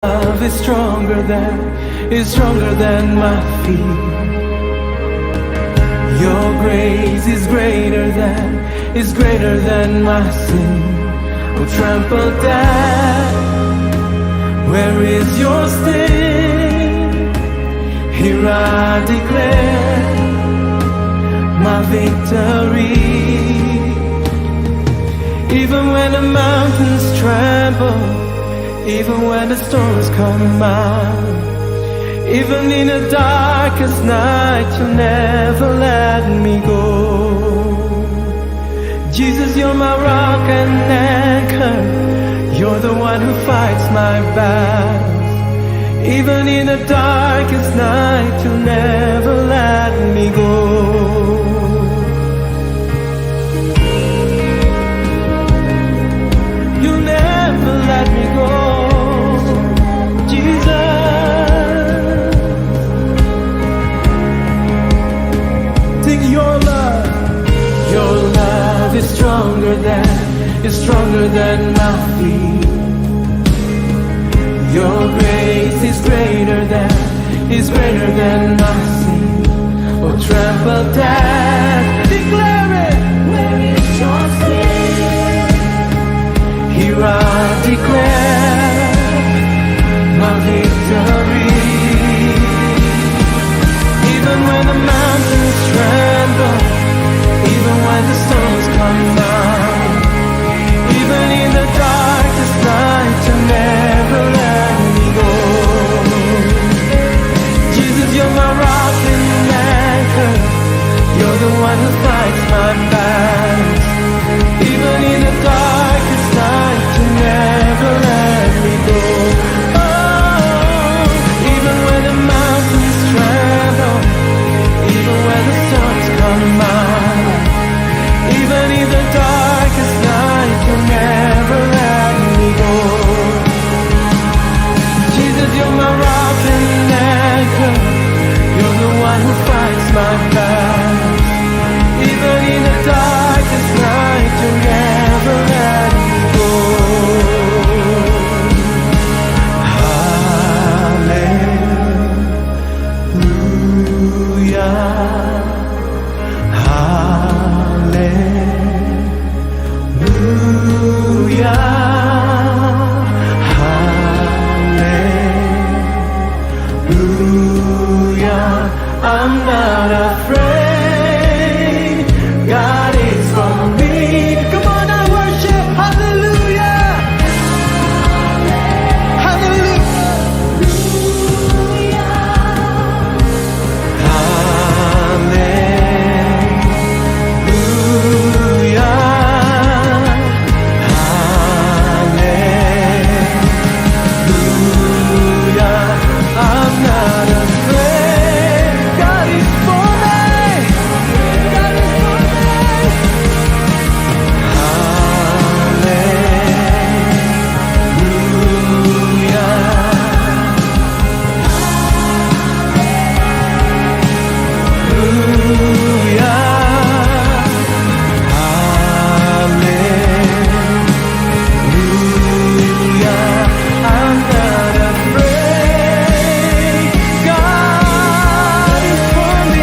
love is stronger than my fear. Your grace is greater than my sin. Oh, trample down, where is your sting? Here I declare my victory. Even when the mountains tremble, even when the storms come out, even in the darkest night, you never let me go. Jesus, you're my rock and anchor. You're the one who fights my battles. Even in the darkest night, you never let me go. You never let me go, Jesus. Sing your love is stronger than my fear. Your grace is greater than my sin. Oh, trample down, declare it. Where is your sin? Here I declare my victory. Even when the mountains tremble, even when the storms come out, even in the darkest night, you never let me go. Jesus, you're my rock and anchor. You're the one who fights my battles. Even in the darkest night, you never let me go. Oh, even when the mountains tremble, even when the storms come out, even in the darkest night, you never let me go. Jesus, you're my rock and anchor. You're the one who fights my battles. Even in the darkest night, you never let me go. Hallelujah. Hallelujah. Hallelujah. I'm not afraid. God is for me. Come on and worship. Hallelujah. Hallelujah. I'm not afraid. God is for me. God is for me.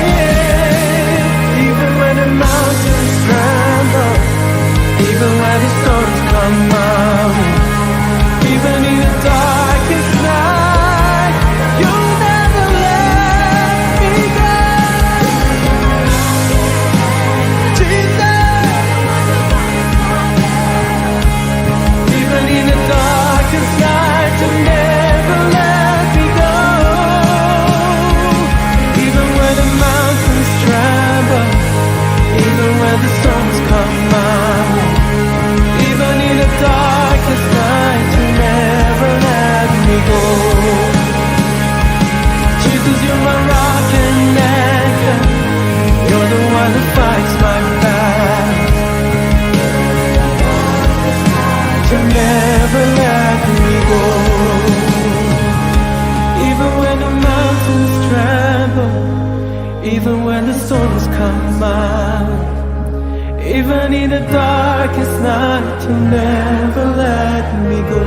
Even when the storms come out, even in the darkest night, you never let me go.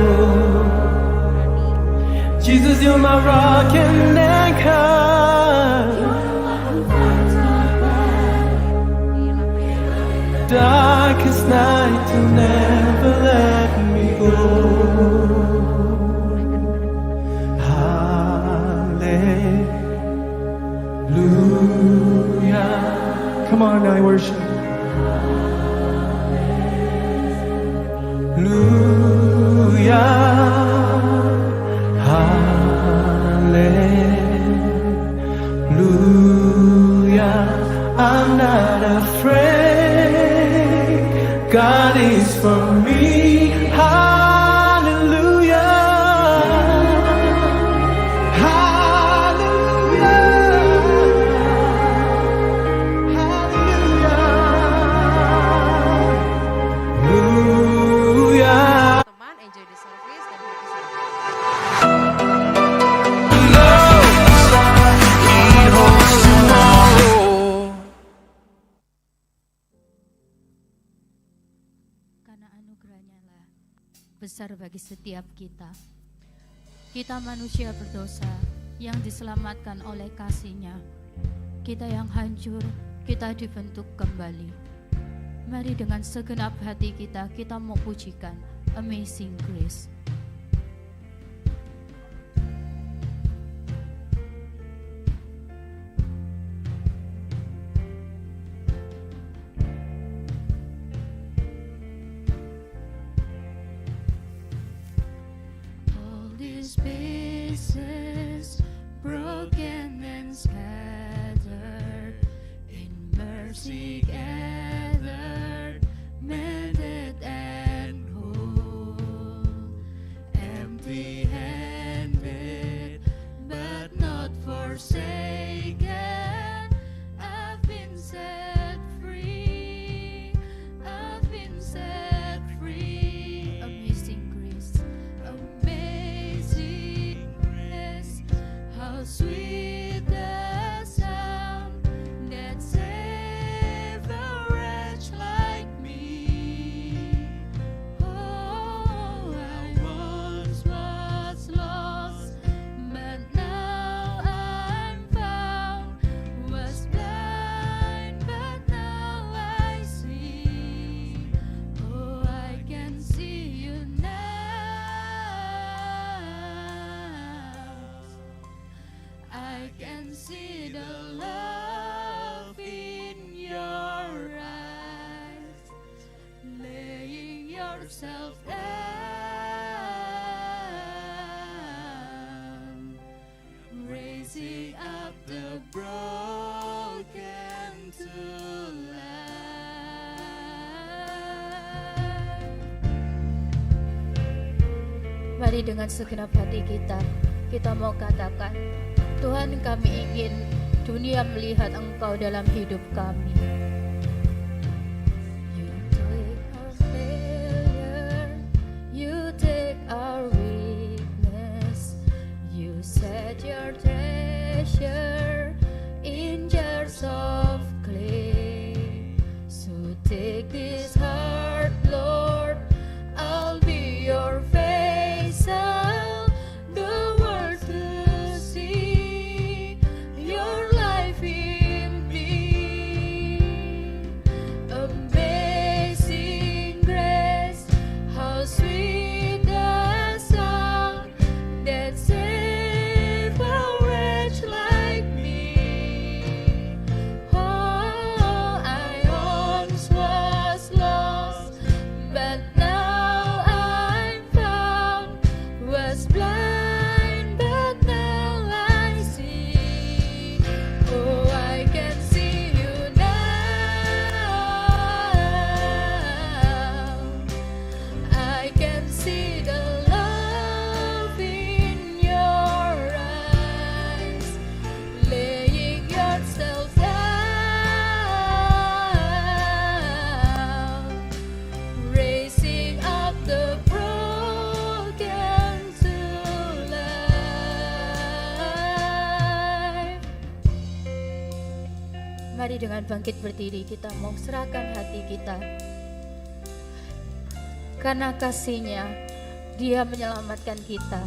Jesus, you're my rock and anchor. Darkest night, you'll never let me go. Hallelujah. Come on, I worship. Hallelujah. I'm not afraid. God is for me. Hallelujah. Hallelujah. Teman, enjoy the service dan happy Karena anugerahnya lah besar bagi setiap kita. Kita manusia berdosa yang diselamatkan oleh kasih-Nya. Kita yang hancur, kita dibentuk kembali. Mari dengan segenap hati kita mau pujikan Amazing Grace. All these pieces broken and scattered, in mercy gathered, mended and whole, empty-handed but not forsaken. I've been set free, I've been set free. Amazing grace, amazing grace, how sweet the sound that saved a wretch like me. Oh, I once was lost, but now I'm found. Was blind, but now I see. Oh, I can see you now. I can see the love in your eyes, laying yourself down, raising up the broken to life. Mari dengan segenap hati kita mau katakan, Tuhan, kami ingin dunia melihat Engkau dalam hidup kami. You take our failure, you take our weakness, you set your treasure in jars of clay. So take this heart, Lord, I'll be your vessel, the world to see your life in me. Amazing grace, how sweet the sound that saved a wretch like me. Oh, I once was lost, but now I'm found. Was blind, but now I see. Oh, I can see you now. I can see the love in your eyes, laying yourself down, raising up the broken to life. Mari dengan bangkit berdiri kita mau serahkan hati kita. Karena kasih-Nya, Dia menyelamatkan kita.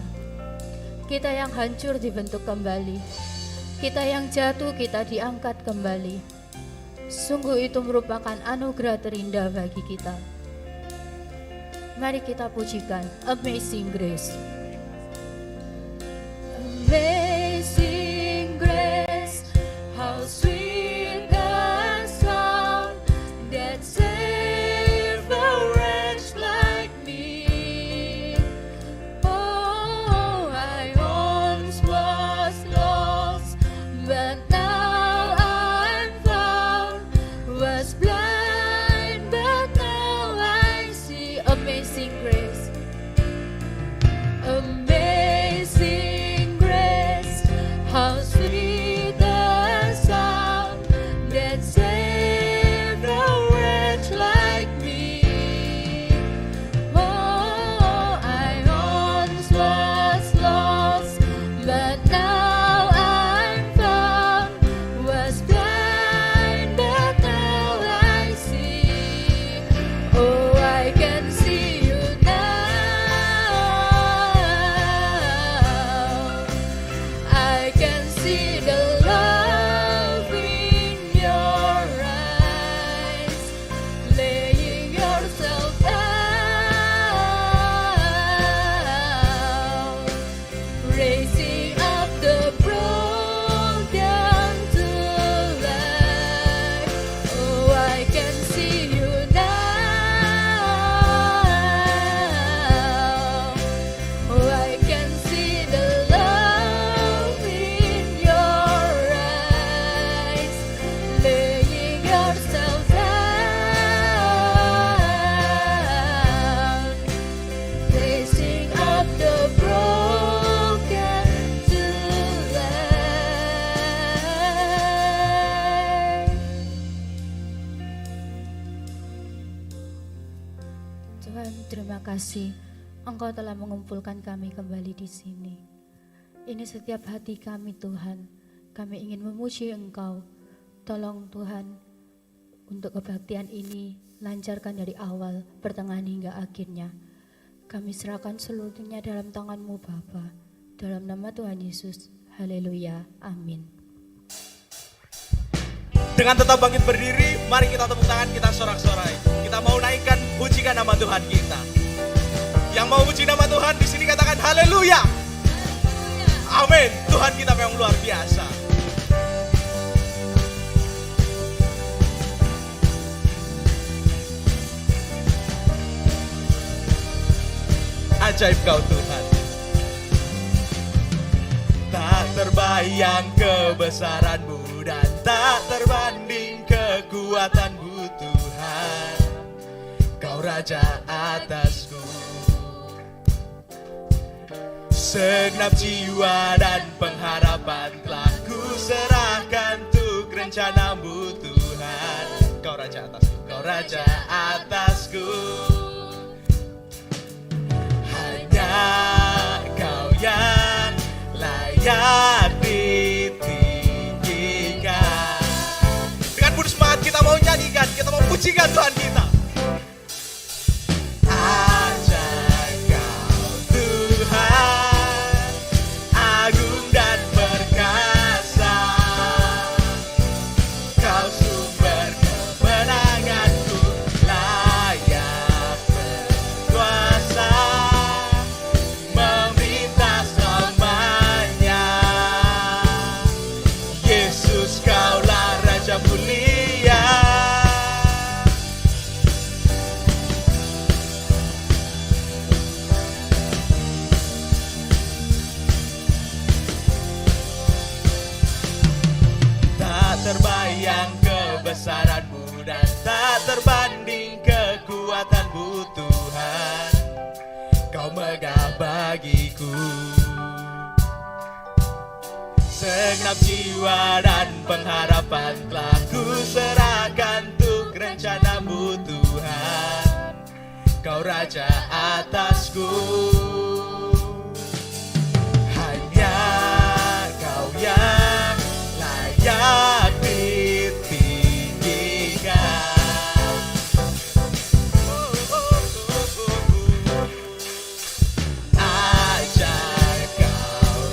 Kita yang hancur dibentuk kembali. Kita yang jatuh, kita diangkat kembali. Sungguh itu merupakan anugerah terindah bagi kita. Mari kita pujikan Amazing Grace. Amazing grace, how sweet the sound that saved a wretch like me. Oh, I once was lost, but now I'm found. Was blind, but now I see. Amazing grace. Amazing grace, how sweet the sound that saved a wretch like me. Oh, I once was lost, but now I'm found. Was blind, but now I see. Oh, I can see you now. I can see the love in your eyes, laying yourself down, raising up the broken to life. Oh, I can see you now. Oh, I can see the love in your eyes, laying yourself down, raising up the broken to life. Tuhan, terima kasih Engkau telah mengumpulkan kami kembali di sini. Ini setiap hati kami, Tuhan. Kami ingin memuji Engkau. Tolong Tuhan, untuk kebaktian ini lancarkan dari awal, pertengahan hingga akhirnya. Kami serahkan seluruhnya dalam tangan-Mu Bapa. Dalam nama Tuhan Yesus. Haleluya. Amin. Dengan tetap bangkit berdiri, mari kita tepuk tangan, kita sorak-sorai. Kita mau naikkan, pujikan nama Tuhan kita. Yang mau puji nama Tuhan di sini katakan haleluya. Amin. Tuhan kita memang luar biasa. Ajaib Kau Tuhan. Tak terbayang kebesaran-Mu dan tak terbanding kekuatan-Mu Tuhan. Kau Raja atasku. Segenap jiwa dan pengharapan telah ku serahkan untuk rencana-Mu Tuhan. Kau Raja atasku, Kau Raja atasku. Hanya Kau yang layak ditinggikan. Dengan penuh semangat kita mau nyanyikan, kita mau pujikan Tuhan kita. Ajaib Kau Tuhan, agung dan perkasa. Kau sumber kemenanganku, layak berkuasa, memerintah selamanya. Yesus Kaulah Raja mulia. Tak terbayang kebesaran-Mu dan tak terbanding kekuatan-Mu Tuhan. Kau megah bagiku. Segenap jiwa dan pengharapan telah ku serahkan untuk rencana-Mu Tuhan. Kau Raja atasku. Hanya Kau yang layak ditinggikan. Ajaib Kau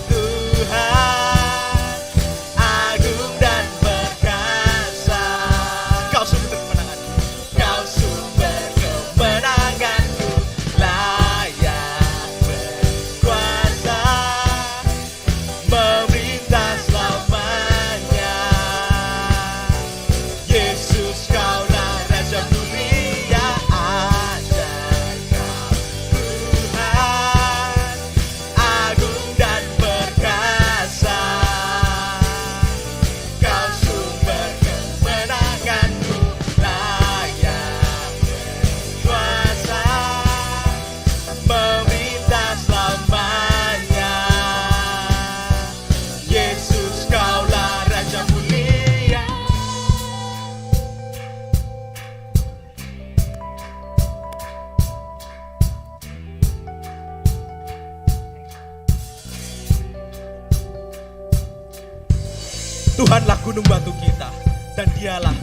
Tuhanlah gunung batu kita, dan dialah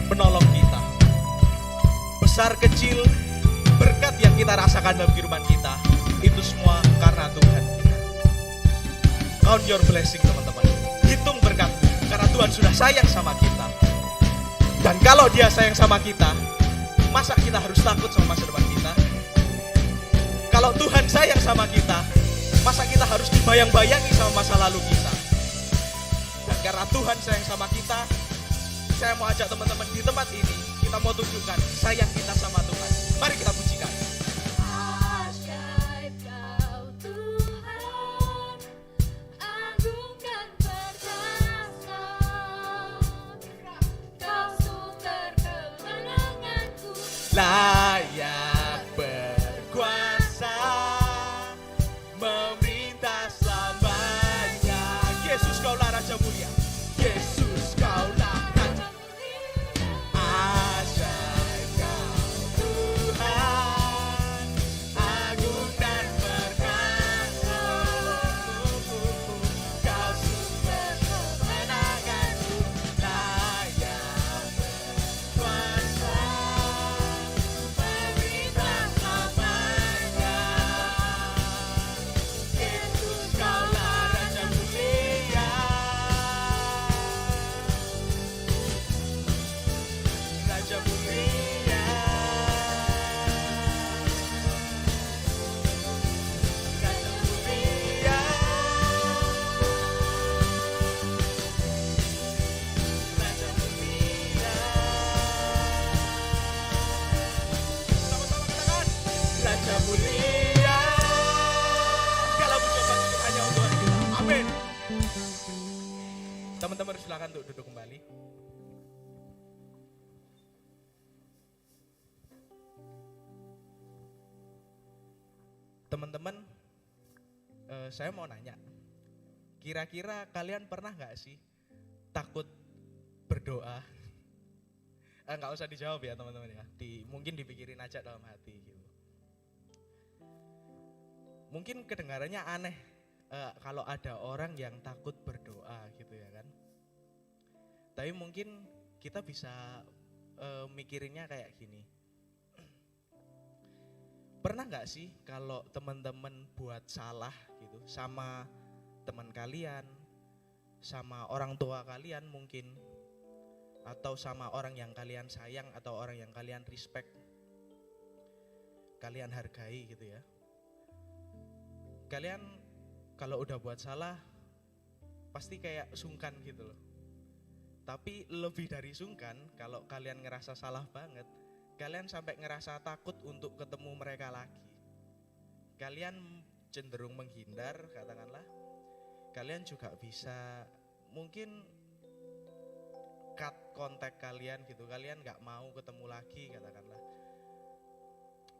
penolong kita. Besar kecil, berkat yang kita rasakan dalam kehidupan kita, itu semua karena Tuhan kita. Count your blessing teman-teman. Hitung berkatmu, karena Tuhan sudah sayang sama kita. Dan kalau Dia sayang sama kita, masa kita harus takut sama masa depan kita? Kalau Tuhan sayang sama kita, masa kita harus dibayang-bayangi sama masa lalu kita? Dan karena Tuhan sayang sama kita, saya mau ajak teman-teman di tempat ini, kita mau tunjukkan sayang kita sama Tuhan. Mari kita pujikan. Ajaib Kau Tuhan, agung dan perkasa. Kau sumber kemenanganku. Layak berkuasa, memerintah selamanya. Yesus Kaulah Raja Mulia. Yesus Kaulah Raja ajaib Kau Tuhan, agung dan perkasa. Kau sumber kemenanganku, layak berkuasa, memerintah selamanya. Yesus Kaulah Raja Mulia. Raja Mulia, Raja Mulia, Raja Mulia. Sama-sama katakan, Raja Mulia. Segala pujian bagi hanya untuk Tuhan kita. Amin. Teman-teman silakan untuk duduk kembali. Teman-teman, saya mau nanya, kira-kira kalian pernah nggak sih takut berdoa? Nggak usah dijawab ya teman-teman ya, mungkin dipikirin aja dalam hati gitu. Mungkin kedengarannya aneh kalau ada orang yang takut berdoa gitu ya kan. Tapi mungkin kita bisa mikirinnya kayak gini. Pernah nggak sih kalau teman-teman buat salah gitu sama teman kalian, sama orang tua kalian mungkin, atau sama orang yang kalian sayang atau orang yang kalian respect, kalian hargai gitu ya. Kalian kalau udah buat salah pasti kayak sungkan gitu loh. Tapi lebih dari sungkan, kalau kalian ngerasa salah banget, kalian sampai ngerasa takut untuk ketemu mereka lagi. Kalian cenderung menghindar, katakanlah. Kalian juga bisa mungkin cut kontak kalian gitu. Kalian gak mau ketemu lagi, katakanlah.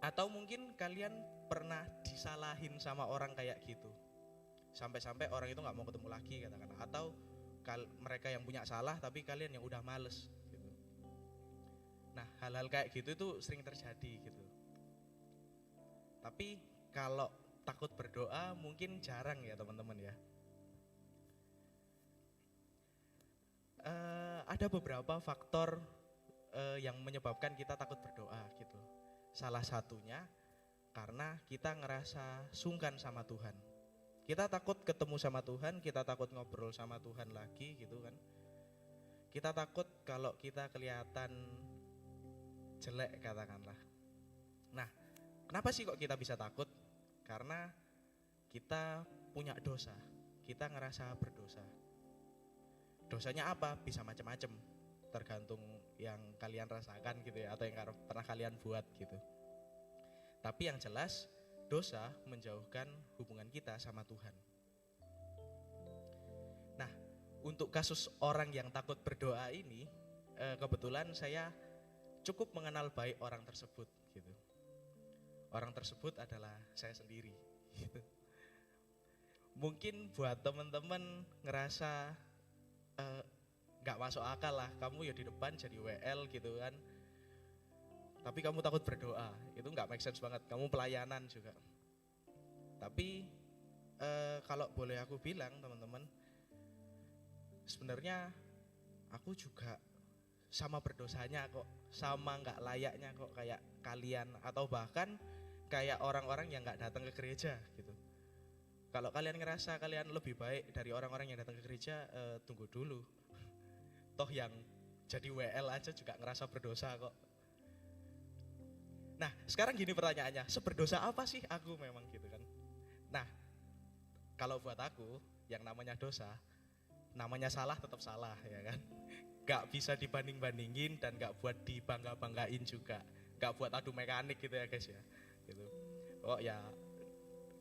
Atau mungkin kalian pernah disalahin sama orang kayak gitu. Sampai-sampai orang itu gak mau ketemu lagi, katakanlah. Atau mereka yang punya salah tapi kalian yang udah males. Nah, hal-hal kayak gitu itu sering terjadi gitu. Tapi kalau takut berdoa mungkin jarang ya teman-teman ya. Ada beberapa faktor yang menyebabkan kita takut berdoa gitu. Salah satunya karena kita ngerasa sungkan sama Tuhan. Kita takut ketemu sama Tuhan, kita takut ngobrol sama Tuhan lagi gitu kan. Kita takut kalau kita kelihatan jelek katakanlah. Nah, kenapa sih kok kita bisa takut? Karena kita punya dosa. Kita ngerasa berdosa. Dosanya apa? Bisa macam-macam. Tergantung yang kalian rasakan gitu ya, atau yang pernah kalian buat gitu. Tapi yang jelas, dosa menjauhkan hubungan kita sama Tuhan. Nah, untuk kasus orang yang takut berdoa ini, kebetulan saya cukup mengenal baik orang tersebut gitu. Orang tersebut adalah saya sendiri gitu. Mungkin buat teman-teman ngerasa gak masuk akal lah, kamu ya di depan jadi WL gitu kan, tapi kamu takut berdoa, itu gak make sense banget, kamu pelayanan juga. Tapi kalau boleh aku bilang teman-teman, sebenarnya aku juga sama berdosanya kok, sama nggak layaknya kok kayak kalian, atau bahkan kayak orang-orang yang nggak datang ke gereja gitu. Kalau kalian ngerasa kalian lebih baik dari orang-orang yang datang ke gereja, tunggu dulu. Toh yang jadi WL aja juga ngerasa berdosa kok. Nah sekarang gini pertanyaannya, seberdosa apa sih aku memang gitu kan. Nah kalau buat aku yang namanya dosa, namanya salah tetap salah ya kan. Gak bisa dibanding-bandingin dan gak buat dibangga-banggain juga. Gak buat adu mekanik gitu ya guys ya gitu. Oh ya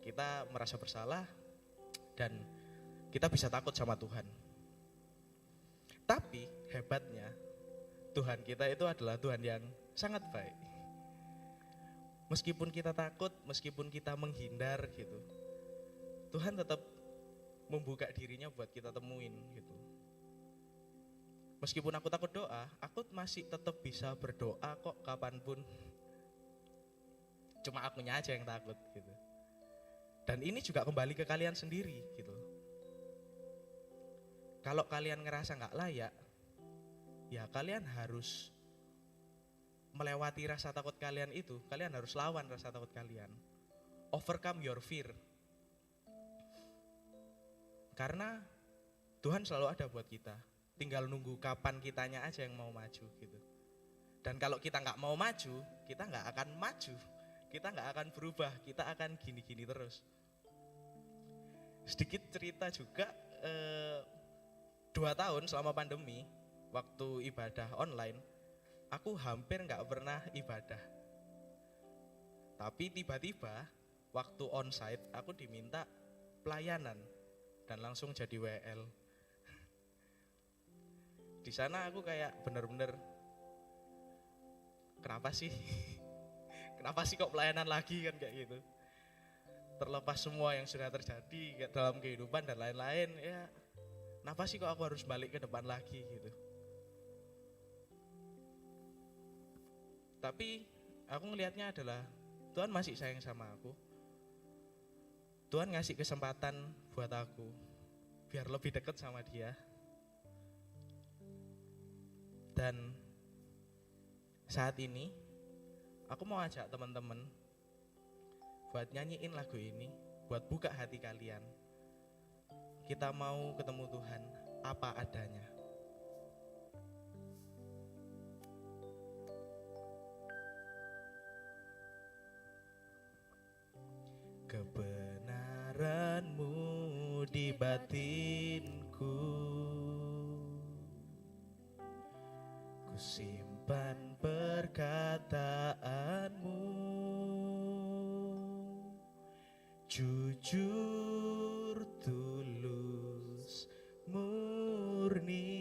kita merasa bersalah dan kita bisa takut sama Tuhan. Tapi hebatnya Tuhan kita itu adalah Tuhan yang sangat baik. Meskipun kita takut, meskipun kita menghindar gitu, Tuhan tetap membuka dirinya buat kita temuin gitu. Meskipun aku takut doa, aku masih tetap bisa berdoa kok kapanpun. Cuma akunya aja yang takut gitu. Dan ini juga kembali ke kalian sendiri gitu. Kalau kalian ngerasa gak layak, ya kalian harus melewati rasa takut kalian itu. Kalian harus lawan rasa takut kalian. Overcome your fear. Karena Tuhan selalu ada buat kita. Tinggal nunggu kapan kitanya aja yang mau maju gitu. Dan kalau kita gak mau maju, kita gak akan maju. Kita gak akan berubah, kita akan gini-gini terus. Sedikit cerita juga, 2 tahun selama pandemi, waktu ibadah online, aku hampir gak pernah ibadah. Tapi tiba-tiba waktu onsite aku diminta pelayanan dan langsung jadi WL. Di sana aku kayak bener-bener, kenapa sih? Kenapa sih kok pelayanan lagi kan kayak gitu. Terlepas semua yang sudah terjadi dalam kehidupan dan lain-lain, ya kenapa sih kok aku harus balik ke depan lagi gitu. Tapi aku ngelihatnya adalah Tuhan masih sayang sama aku. Tuhan ngasih kesempatan buat aku biar lebih dekat sama Dia. Dan saat ini aku mau ajak teman-teman buat nyanyiin lagu ini, buat buka hati kalian. Kita mau ketemu Tuhan apa adanya. Kebenaran-Mu di batinku, ku simpan perkataan-Mu, jujur, tulus, murni,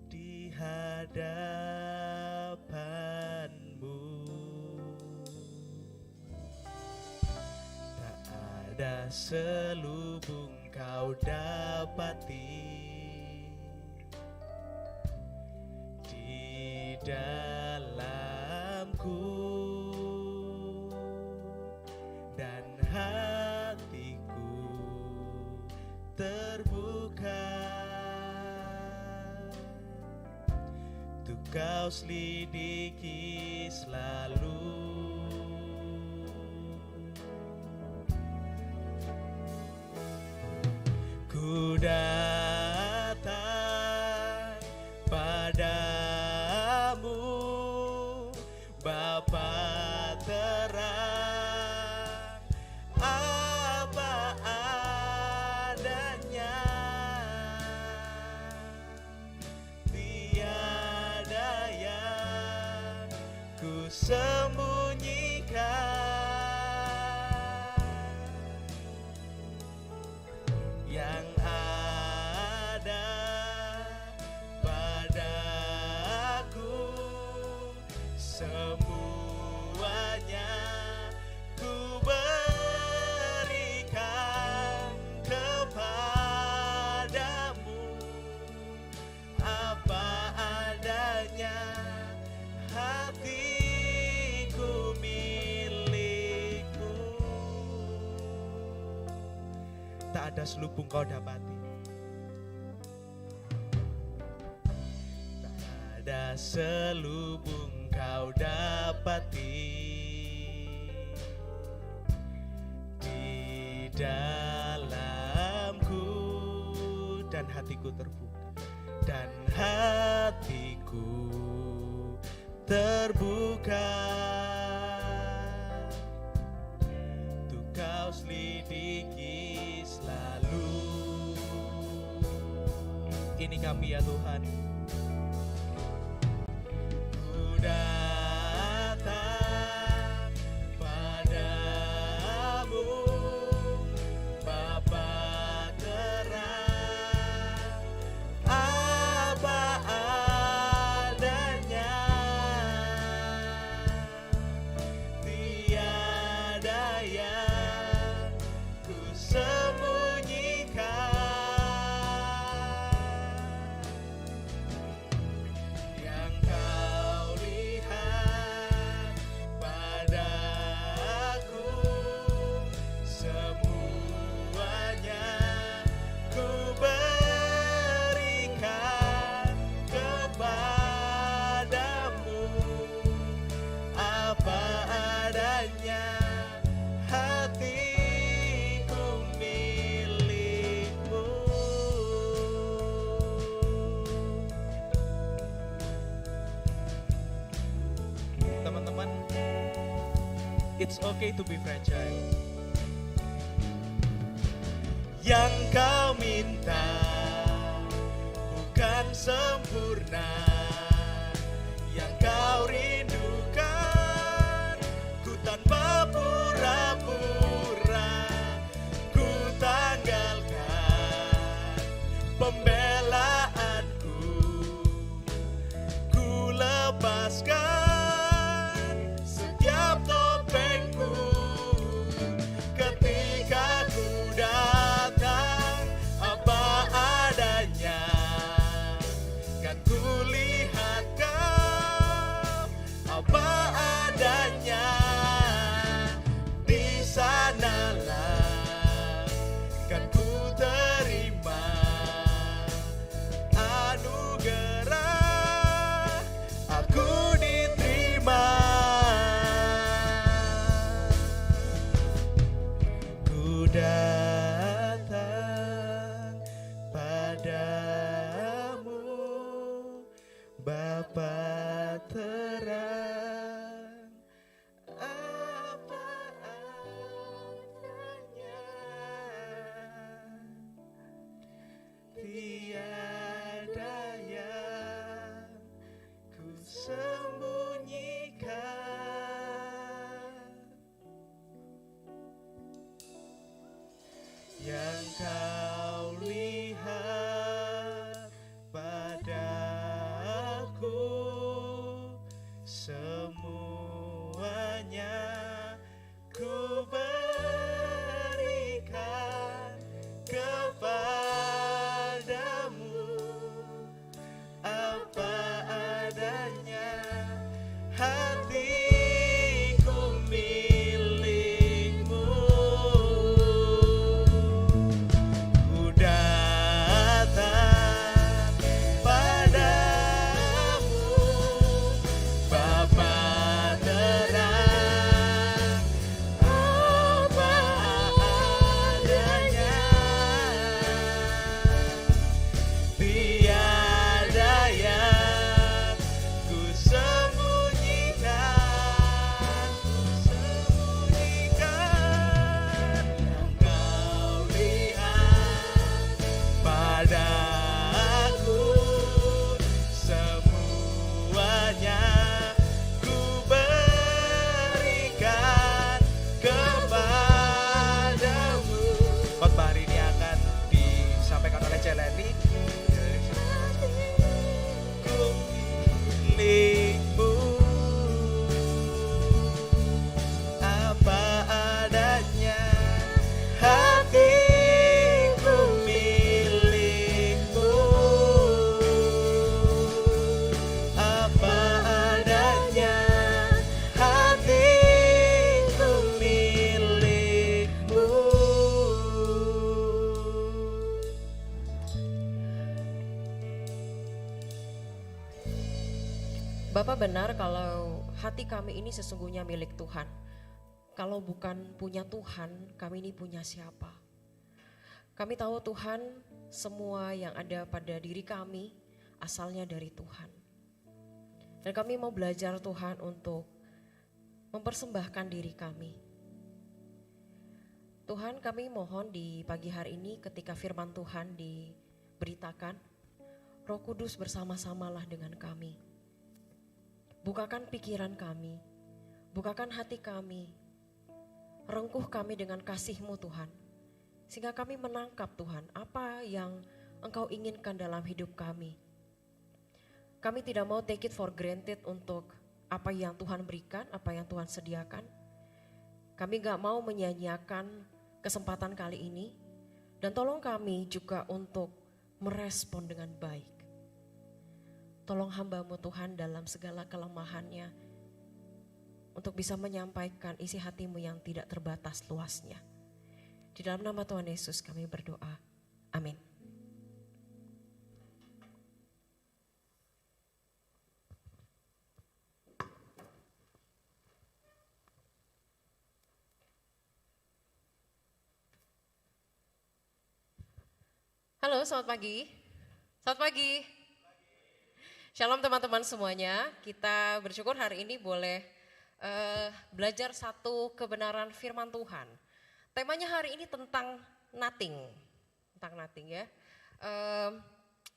di hadapan-Mu. Tak ada selubung Kau dapati di dalamku, dan hatiku terbuka untuk Kau selidiki selalu. Ku datang padamu, Bapa terang, apa adanya, tiada yang ku sembunyikan. Yang ada padaku semuanya ku berikan kepadamu, apa adanya, hatiku milikmu. Tak ada selubung Kau dapati selubung kau dapati di dalamku, dan hatiku terbuka, dan hatiku terbuka untuk kau selidiki selalu. Ini kami ya Tuhan, ku datang padamu, Bapa terang, apa adanya, tiada yang ku sembunyikan, yang kau lihat padaku, semuanya ku berikan kepadamu, apa adanya, hatiku milikmu. Teman-teman, it's okay to be fragile. Yang kau minta bukan sempurna, yang kau rindukan ku tanpa pura-pura, ku tanggalkan pembelaanku, ku lepaskan setiap topengku ketika ku datang, apa adanya kan ku lihat kau, apa adanya, di sanalah kan ku terima anugerah, aku diterima. Ku datang padamu, Bapa terang, apa adanya, tiada yang ku sembunyikan, yang kau lihat padaku, semuanya ku berikan kepadamu, apa adanya, hatiku milikmu. Ku Bapak benar kalau hati kami ini sesungguhnya milik Tuhan. Kalau bukan punya Tuhan, kami ini punya siapa? Kami tahu Tuhan, semua yang ada pada diri kami asalnya dari Tuhan. Dan kami mau belajar Tuhan untuk mempersembahkan diri kami. Tuhan, kami mohon di pagi hari ini ketika firman Tuhan diberitakan, Roh Kudus bersama-samalah dengan kami. Bukakan pikiran kami, bukakan hati kami, rengkuh kami dengan kasih-Mu Tuhan. Sehingga kami menangkap Tuhan, apa yang Engkau inginkan dalam hidup kami. Kami tidak mau take it for granted untuk apa yang Tuhan berikan, apa yang Tuhan sediakan. Kami gak mau menyanyiakan kesempatan kali ini. Dan tolong kami juga untuk merespon dengan baik. Tolong hamba-Mu Tuhan dalam segala kelemahannya untuk bisa menyampaikan isi hati-Mu yang tidak terbatas luasnya. Di dalam nama Tuhan Yesus kami berdoa. Amin. Halo, selamat pagi. Selamat pagi. Shalom teman-teman semuanya. Kita bersyukur hari ini boleh belajar satu kebenaran firman Tuhan. Temanya hari ini tentang nothing. Tentang nothing ya.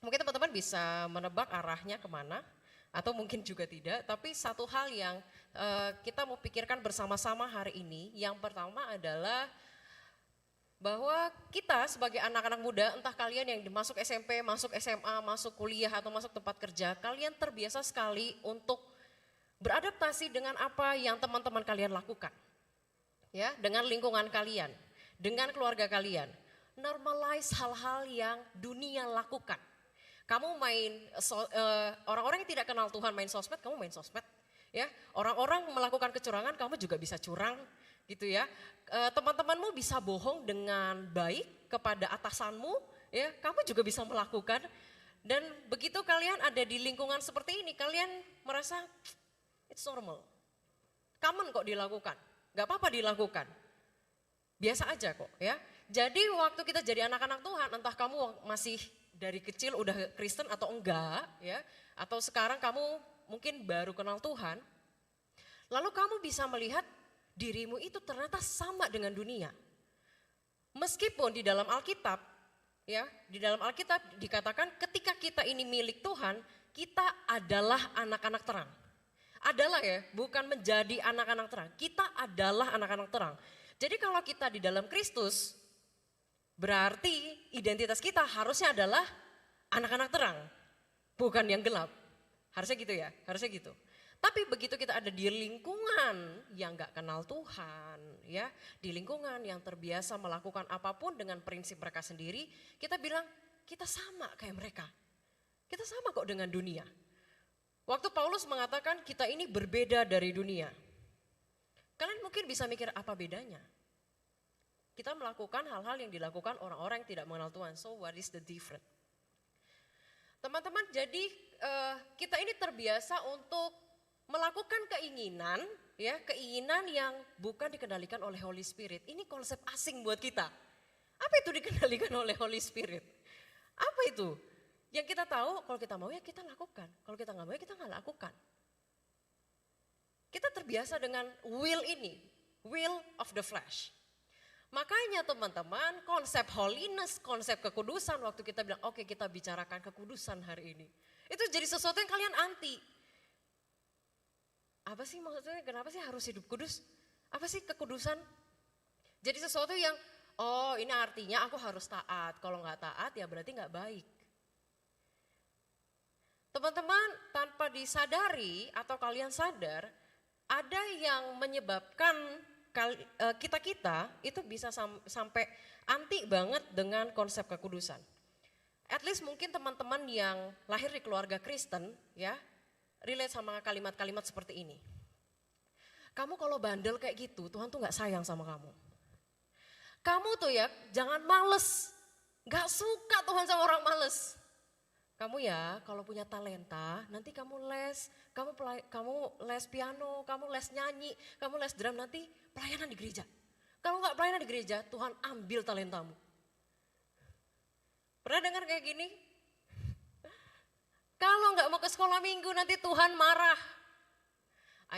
Mungkin teman-teman bisa menebak arahnya kemana. Atau mungkin juga tidak. Tapi satu hal yang kita mau pikirkan bersama-sama hari ini. Yang pertama adalah bahwa kita sebagai anak-anak muda, entah kalian yang masuk SMP, masuk SMA, masuk kuliah atau masuk tempat kerja, kalian terbiasa sekali untuk beradaptasi dengan apa yang teman-teman kalian lakukan. Ya, dengan lingkungan kalian, dengan keluarga kalian. Normalize hal-hal yang dunia lakukan. Kamu main, orang-orang yang tidak kenal Tuhan main sosmed, kamu main sosmed. Ya, orang-orang melakukan kecurangan, kamu juga bisa curang. Gitu ya, teman-temanmu bisa bohong dengan baik kepada atasanmu, ya, kamu juga bisa melakukan. Dan begitu kalian ada di lingkungan seperti ini, kalian merasa it's normal, common kok dilakukan, gak apa-apa dilakukan, biasa aja kok ya. Jadi waktu kita jadi anak-anak Tuhan, entah kamu masih dari kecil udah Kristen atau enggak ya, atau sekarang kamu mungkin baru kenal Tuhan, lalu kamu bisa melihat dirimu itu ternyata sama dengan dunia. Meskipun di dalam Alkitab, ya, di dalam Alkitab dikatakan ketika kita ini milik Tuhan, kita adalah anak-anak terang. Adalah ya, bukan menjadi anak-anak terang. Kita adalah anak-anak terang. Jadi kalau kita di dalam Kristus, berarti identitas kita harusnya adalah anak-anak terang, bukan yang gelap. Harusnya gitu ya, harusnya gitu. Tapi begitu kita ada di lingkungan yang gak kenal Tuhan, ya, di lingkungan yang terbiasa melakukan apapun dengan prinsip mereka sendiri, kita bilang kita sama kayak mereka. Kita sama kok dengan dunia. Waktu Paulus mengatakan kita ini berbeda dari dunia. Kalian mungkin bisa mikir apa bedanya? Kita melakukan hal-hal yang dilakukan orang-orang yang tidak mengenal Tuhan. So what is the difference? Teman-teman, jadi kita ini terbiasa untuk melakukan keinginan, ya, keinginan yang bukan dikendalikan oleh Holy Spirit. Ini konsep asing buat kita. Apa itu dikendalikan oleh Holy Spirit? Apa itu? Yang kita tahu, kalau kita mau ya kita lakukan. Kalau kita nggak mau ya kita nggak lakukan. Kita terbiasa dengan will ini, will of the flesh. Makanya teman-teman, konsep holiness, konsep kekudusan, waktu kita bilang oke, kita bicarakan kekudusan hari ini. Itu jadi sesuatu yang kalian anti. Apa sih maksudnya, kenapa sih harus hidup kudus? Apa sih kekudusan? Jadi sesuatu yang, oh ini artinya aku harus taat. Kalau nggak taat ya berarti nggak baik. Teman-teman, tanpa disadari atau kalian sadar, ada yang menyebabkan kita-kita itu bisa sampai anti banget dengan konsep kekudusan. At least mungkin teman-teman yang lahir di keluarga Kristen, ya, relate sama kalimat-kalimat seperti ini. Kamu kalau bandel kayak gitu, Tuhan tuh gak sayang sama kamu. Kamu tuh ya jangan males, gak suka Tuhan sama orang males. Kamu ya kalau punya talenta, nanti kamu les, kamu les piano, kamu les nyanyi, kamu les drum, nanti pelayanan di gereja. Kalau nggak pelayanan di gereja, Tuhan ambil talentamu. Pernah dengar kayak gini? Kalau nggak mau ke sekolah minggu nanti Tuhan marah.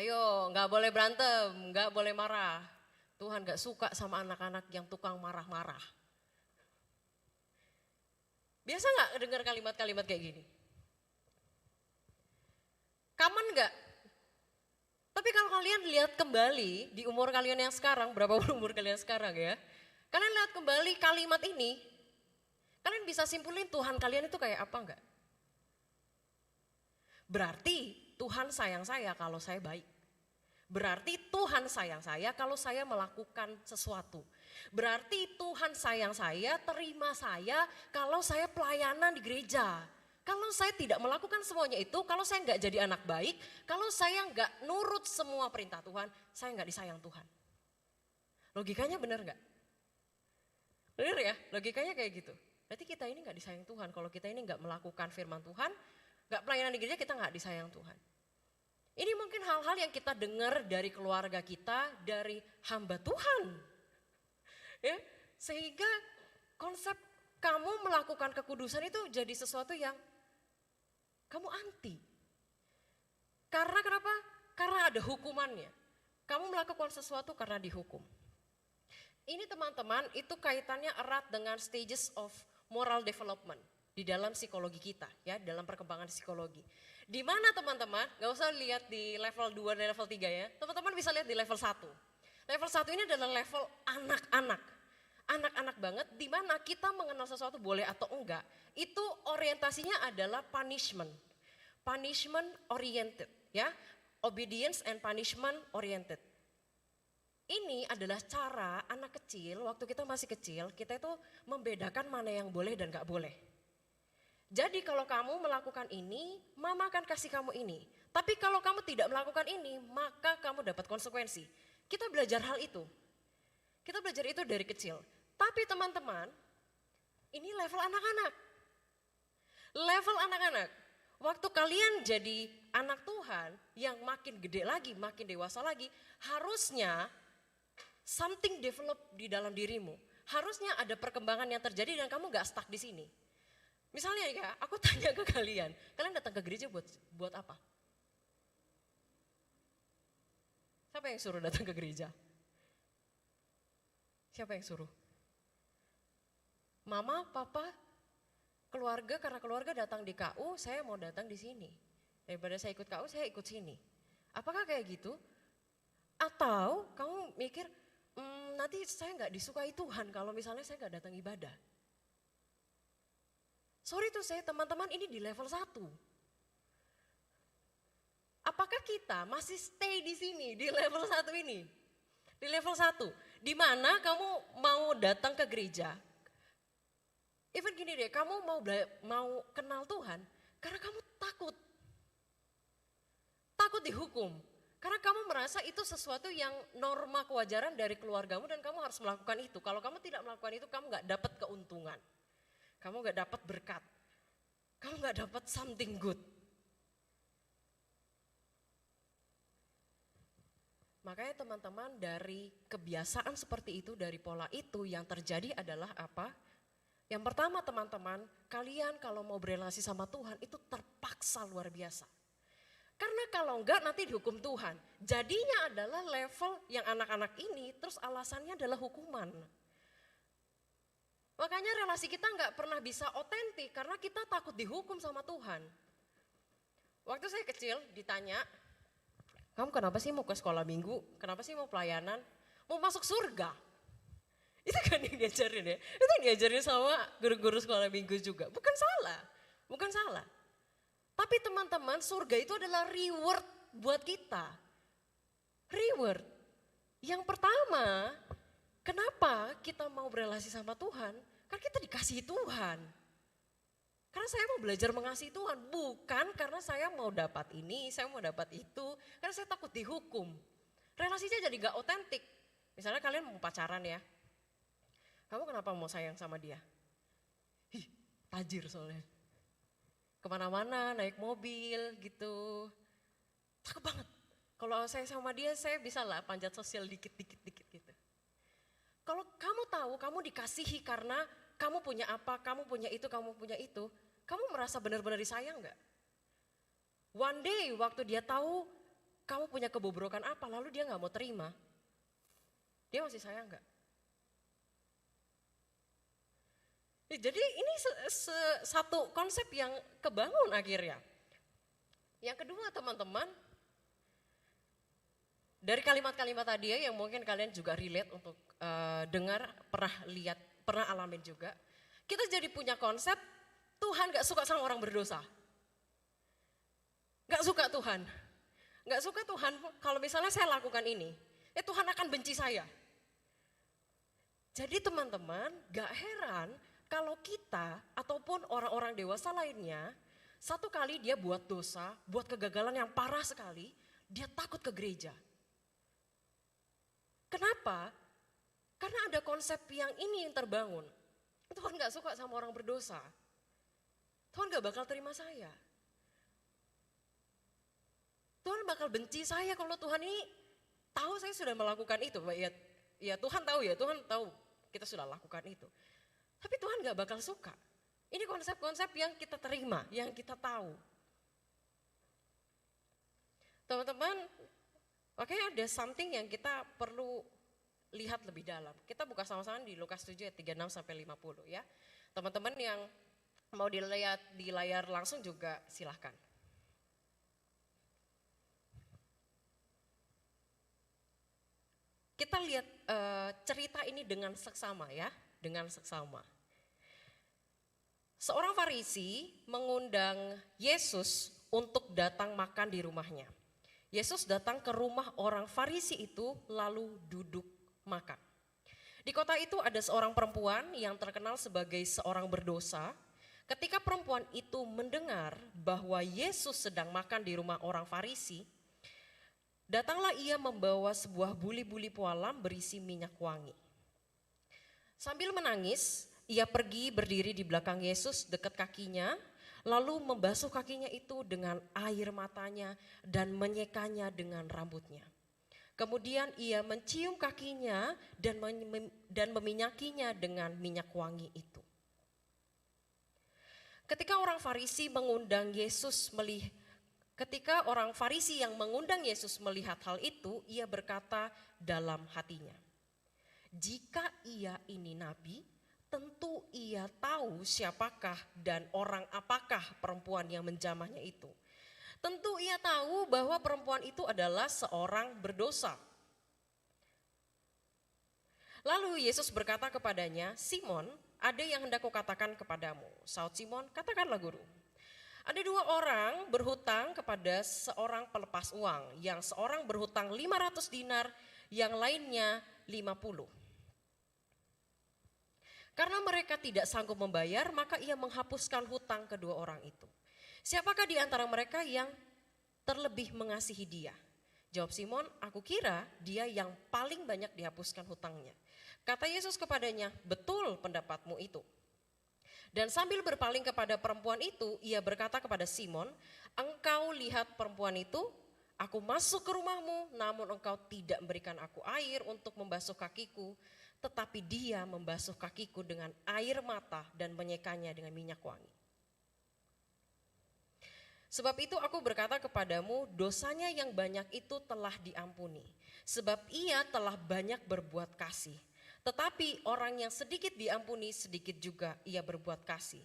Ayo, nggak boleh berantem, nggak boleh marah. Tuhan nggak suka sama anak-anak yang tukang marah-marah. Biasa nggak dengar kalimat-kalimat kayak gini? Common nggak? Tapi kalau kalian lihat kembali di umur kalian yang sekarang, berapa umur kalian sekarang ya? Kalian lihat kembali kalimat ini, kalian bisa simpulin Tuhan kalian itu kayak apa enggak? Berarti Tuhan sayang saya kalau saya baik. Berarti Tuhan sayang saya kalau saya melakukan sesuatu. Berarti Tuhan sayang saya, terima saya kalau saya pelayanan di gereja. Kalau saya tidak melakukan semuanya itu, kalau saya nggak jadi anak baik, kalau saya nggak nurut semua perintah Tuhan, saya nggak disayang Tuhan. Logikanya benar nggak? Benar ya, logikanya kayak gitu. Berarti kita ini nggak disayang Tuhan, kalau kita ini nggak melakukan firman Tuhan, nggak pelayanan di gereja, kita nggak disayang Tuhan. Ini mungkin hal-hal yang kita dengar dari keluarga kita, dari hamba Tuhan. Ya, sehingga konsep kamu melakukan kekudusan itu jadi sesuatu yang kamu anti. Karena kenapa? Karena ada hukumannya. Kamu melakukan sesuatu karena dihukum. Ini teman-teman itu kaitannya erat dengan stages of moral development di dalam psikologi kita, ya, dalam perkembangan psikologi. Di mana teman-teman, gak usah lihat di level 2 dan level 3 ya, teman-teman bisa lihat di level 1. Level 1 ini adalah level anak-anak. Anak-anak banget, di mana kita mengenal sesuatu boleh atau enggak, itu orientasinya adalah punishment. Punishment oriented, ya, obedience and punishment oriented. Ini adalah cara anak kecil, waktu kita masih kecil, kita itu membedakan mana yang boleh dan gak boleh. Jadi kalau kamu melakukan ini, mama akan kasih kamu ini. Tapi kalau kamu tidak melakukan ini, maka kamu dapat konsekuensi. Kita belajar hal itu. Kita belajar itu dari kecil. Tapi teman-teman, ini level anak-anak. Level anak-anak. Waktu kalian jadi anak Tuhan yang makin gede lagi, makin dewasa lagi, harusnya something develop di dalam dirimu. Harusnya ada perkembangan yang terjadi dan kamu gak stuck di sini. Misalnya ya, aku tanya ke kalian datang ke gereja buat apa? Siapa yang suruh datang ke gereja? Siapa yang suruh? Mama, papa, keluarga, karena keluarga datang di KU, saya mau datang di sini. Daripada saya ikut KU, saya ikut sini. Apakah kayak gitu? Atau kamu mikir, nanti saya nggak disukai Tuhan kalau misalnya saya nggak datang ibadah. Sorry tuh saya teman-teman ini di level 1. Apakah kita masih stay di sini, di level 1 ini? Di level 1, di mana kamu mau datang ke gereja. Even gini deh, kamu mau kenal Tuhan karena kamu takut. Takut dihukum. Karena kamu merasa itu sesuatu yang norma kewajaran dari keluargamu dan kamu harus melakukan itu. Kalau kamu tidak melakukan itu, kamu gak dapat keuntungan. Kamu gak dapat berkat. Kamu gak dapat something good. Makanya teman-teman dari kebiasaan seperti itu, dari pola itu yang terjadi adalah apa? Yang pertama teman-teman, kalian kalau mau berelasi sama Tuhan itu terpaksa luar biasa. Karena kalau enggak nanti dihukum Tuhan. Jadinya adalah level yang anak-anak ini terus alasannya adalah hukuman. Makanya relasi kita nggak pernah bisa otentik karena kita takut dihukum sama Tuhan. Waktu saya kecil ditanya, kamu kenapa sih mau ke sekolah minggu? Kenapa sih mau pelayanan? Mau masuk surga? Itu kan yang diajarin ya. Itu yang diajarin sama guru-guru sekolah minggu juga. Bukan salah, bukan salah. Tapi teman-teman, surga itu adalah reward buat kita. Reward. Yang pertama, kenapa kita mau berelasi sama Tuhan? Karena kita dikasihi Tuhan. Karena saya mau belajar mengasihi Tuhan. Bukan karena saya mau dapat ini, saya mau dapat itu. Karena saya takut dihukum. Relasinya jadi gak otentik. Misalnya kalian mau pacaran ya. Kamu kenapa mau sayang sama dia? Tajir soalnya. kemana-mana, naik mobil gitu. Cakep banget. Kalau saya sama dia, saya bisa lah panjat sosial dikit-dikit gitu. Kalau kamu tahu, kamu dikasihi karena kamu punya apa, kamu punya itu, kamu merasa benar-benar disayang nggak? One day waktu dia tahu kamu punya kebobrokan apa, lalu dia nggak mau terima, dia masih sayang nggak? Jadi ini satu konsep yang kebangun akhirnya. Yang kedua teman-teman, dari kalimat-kalimat tadi ya, yang mungkin kalian juga relate untuk dengar, pernah lihat, pernah alamin juga. Kita jadi punya konsep Tuhan gak suka sama orang berdosa. Gak suka Tuhan. Gak suka Tuhan kalau misalnya saya lakukan ini, Tuhan akan benci saya. Jadi teman-teman, gak heran kalau kita ataupun orang-orang dewasa lainnya, satu kali dia buat dosa, buat kegagalan yang parah sekali, dia takut ke gereja. Kenapa? Karena ada konsep yang ini yang terbangun. Tuhan gak suka sama orang berdosa. Tuhan gak bakal terima saya. Tuhan bakal benci saya kalau Tuhan ini tahu saya sudah melakukan itu. Ya Tuhan tahu kita sudah lakukan itu. Tapi Tuhan gak bakal suka. Ini konsep-konsep yang kita terima, yang kita tahu. Teman-teman, oke, ada something yang kita perlu lihat lebih dalam. Kita buka sama-sama di Lukas 7 ayat 36 sampai 50 ya. Teman-teman yang mau dilihat di layar langsung juga silahkan. Kita lihat cerita ini dengan seksama ya, dengan seksama. Seorang Farisi mengundang Yesus untuk datang makan di rumahnya. Yesus datang ke rumah orang Farisi itu lalu duduk makan. Di kota itu ada seorang perempuan yang terkenal sebagai seorang berdosa. Ketika perempuan itu mendengar bahwa Yesus sedang makan di rumah orang Farisi, datanglah ia membawa sebuah buli-buli pualam berisi minyak wangi. Sambil menangis, ia pergi berdiri di belakang Yesus dekat kakinya, lalu membasuh kakinya itu dengan air matanya dan menyekanya dengan rambutnya. Kemudian ia mencium kakinya dan meminyakinya dengan minyak wangi itu. Ketika orang Farisi yang mengundang Yesus melihat hal itu, ia berkata dalam hatinya, jika ia ini nabi, tentu ia tahu siapakah dan orang apakah perempuan yang menjamahnya itu. Tentu ia tahu bahwa perempuan itu adalah seorang berdosa. Lalu Yesus berkata kepadanya, Simon, ada yang hendak kukatakan kepadamu. Saud Simon, katakanlah guru. Ada dua orang berhutang kepada seorang pelepas uang. Yang seorang berhutang 500 dinar, yang lainnya 50. Karena mereka tidak sanggup membayar, maka ia menghapuskan hutang kedua orang itu. Siapakah di antara mereka yang terlebih mengasihi dia? Jawab Simon, aku kira dia yang paling banyak dihapuskan hutangnya. Kata Yesus kepadanya, betul pendapatmu itu. Dan sambil berpaling kepada perempuan itu, ia berkata kepada Simon, engkau lihat perempuan itu, aku masuk ke rumahmu, namun engkau tidak memberikan aku air untuk membasuh kakiku, tetapi dia membasuh kakiku dengan air mata dan menyekanya dengan minyak wangi. Sebab itu aku berkata kepadamu, dosanya yang banyak itu telah diampuni, sebab ia telah banyak berbuat kasih. Tetapi orang yang sedikit diampuni, sedikit juga ia berbuat kasih.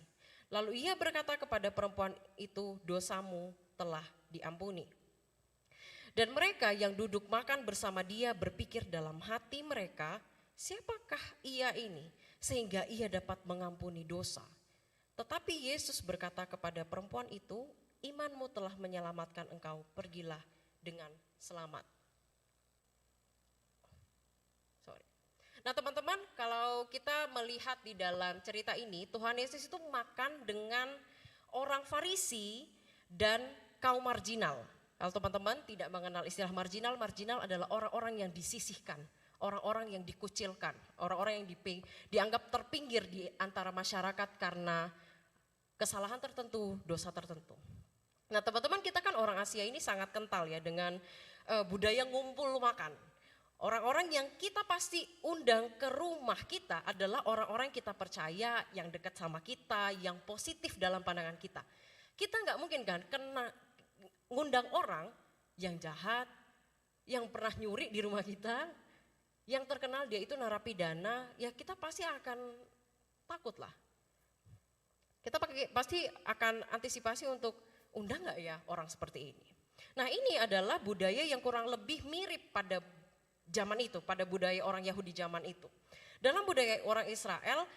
Lalu ia berkata kepada perempuan itu, dosamu telah diampuni. Dan mereka yang duduk makan bersama dia berpikir dalam hati mereka, siapakah ia ini sehingga ia dapat mengampuni dosa? Tetapi Yesus berkata kepada perempuan itu, imanmu telah menyelamatkan engkau, pergilah dengan selamat. Nah teman-teman, kalau kita melihat di dalam cerita ini, Tuhan Yesus itu makan dengan orang Farisi dan kaum marginal. Kalau teman-teman tidak mengenal istilah marginal, marginal adalah orang-orang yang disisihkan, orang-orang yang dikucilkan, orang-orang yang dianggap terpinggir di antara masyarakat karena kesalahan tertentu, dosa tertentu. Nah teman-teman, kita kan orang Asia ini sangat kental ya dengan budaya ngumpul makan. Orang-orang yang kita pasti undang ke rumah kita adalah orang-orang yang kita percaya, yang dekat sama kita, yang positif dalam pandangan kita. Kita nggak mungkin kan ngundang orang yang jahat, yang pernah nyuri di rumah kita, yang terkenal dia itu narapidana, ya kita pasti akan takut lah. Kita pasti akan antisipasi untuk undang nggak ya orang seperti ini. Nah ini adalah budaya yang kurang lebih mirip pada zaman itu, pada budaya orang Yahudi zaman itu. Dalam budaya orang Israel,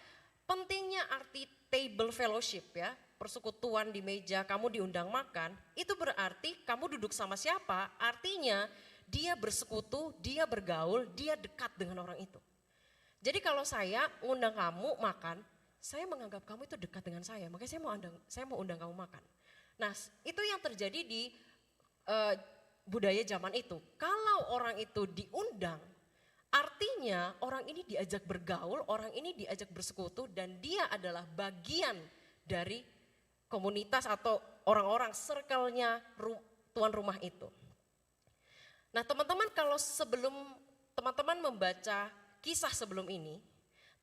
pentingnya arti table fellowship ya, persekutuan di meja, kamu diundang makan, itu berarti kamu duduk sama siapa, artinya dia bersekutu, dia bergaul, dia dekat dengan orang itu. Jadi kalau saya undang kamu makan, saya menganggap kamu itu dekat dengan saya, makanya saya mau undang kamu makan. Nah itu yang terjadi di budaya zaman itu. Kalau orang itu diundang, artinya orang ini diajak bergaul, orang ini diajak bersekutu, dan dia adalah bagian dari komunitas atau orang-orang circle-nya tuan rumah itu. Nah teman-teman, kalau sebelum teman-teman membaca kisah sebelum ini,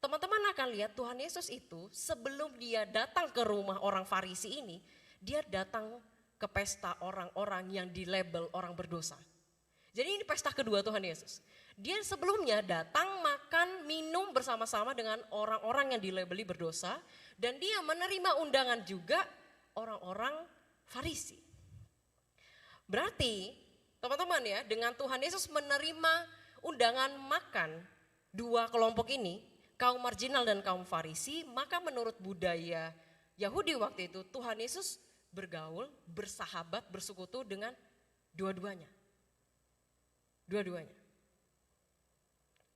teman-teman akan lihat Tuhan Yesus itu sebelum dia datang ke rumah orang Farisi ini, dia datang ke pesta orang-orang yang dilabel orang berdosa. Jadi ini pesta kedua Tuhan Yesus. Dia sebelumnya datang makan minum bersama-sama dengan orang-orang yang dilabeli berdosa, dan dia menerima undangan juga orang-orang Farisi. Berarti teman-teman ya, dengan Tuhan Yesus menerima undangan makan dua kelompok ini, kaum marginal dan kaum Farisi, maka menurut budaya Yahudi waktu itu Tuhan Yesus bergaul, bersahabat, bersekutu dengan dua-duanya. Dua-duanya.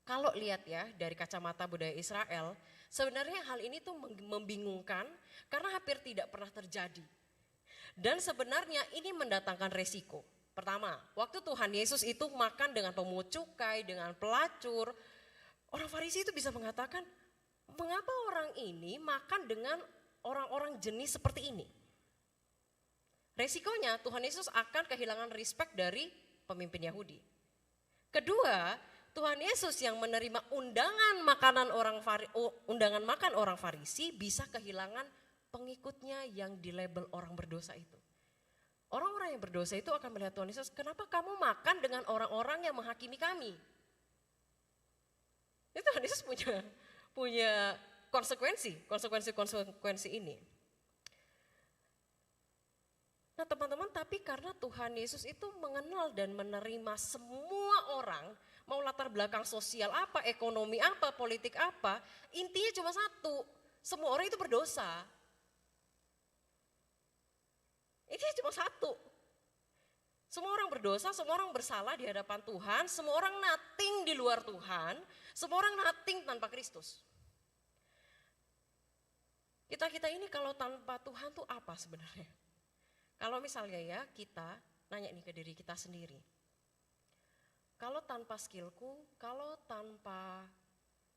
Kalau lihat ya dari kacamata budaya Israel, sebenarnya hal ini tuh membingungkan karena hampir tidak pernah terjadi. Dan sebenarnya ini mendatangkan resiko. Pertama, waktu Tuhan Yesus itu makan dengan pemungut cukai, dengan pelacur, orang Farisi itu bisa mengatakan, mengapa orang ini makan dengan orang-orang jenis seperti ini? Resikonya Tuhan Yesus akan kehilangan respect dari pemimpin Yahudi. Kedua, Tuhan Yesus yang menerima undangan makan orang Farisi bisa kehilangan pengikutnya yang dilabel orang berdosa itu. Orang-orang yang berdosa itu akan melihat Tuhan Yesus, kenapa kamu makan dengan orang-orang yang menghakimi kami? Itu Tuhan Yesus punya konsekuensi ini. Nah teman-teman, tapi karena Tuhan Yesus itu mengenal dan menerima semua orang, mau latar belakang sosial apa, ekonomi apa, politik apa, intinya cuma satu, semua orang itu berdosa. Intinya cuma satu, semua orang berdosa, semua orang bersalah di hadapan Tuhan, semua orang nothing di luar Tuhan, semua orang nothing tanpa Kristus. Kita ini kalau tanpa Tuhan tuh apa sebenarnya? Kalau misalnya ya kita nanya nih ke diri kita sendiri. Kalau tanpa skillku, kalau tanpa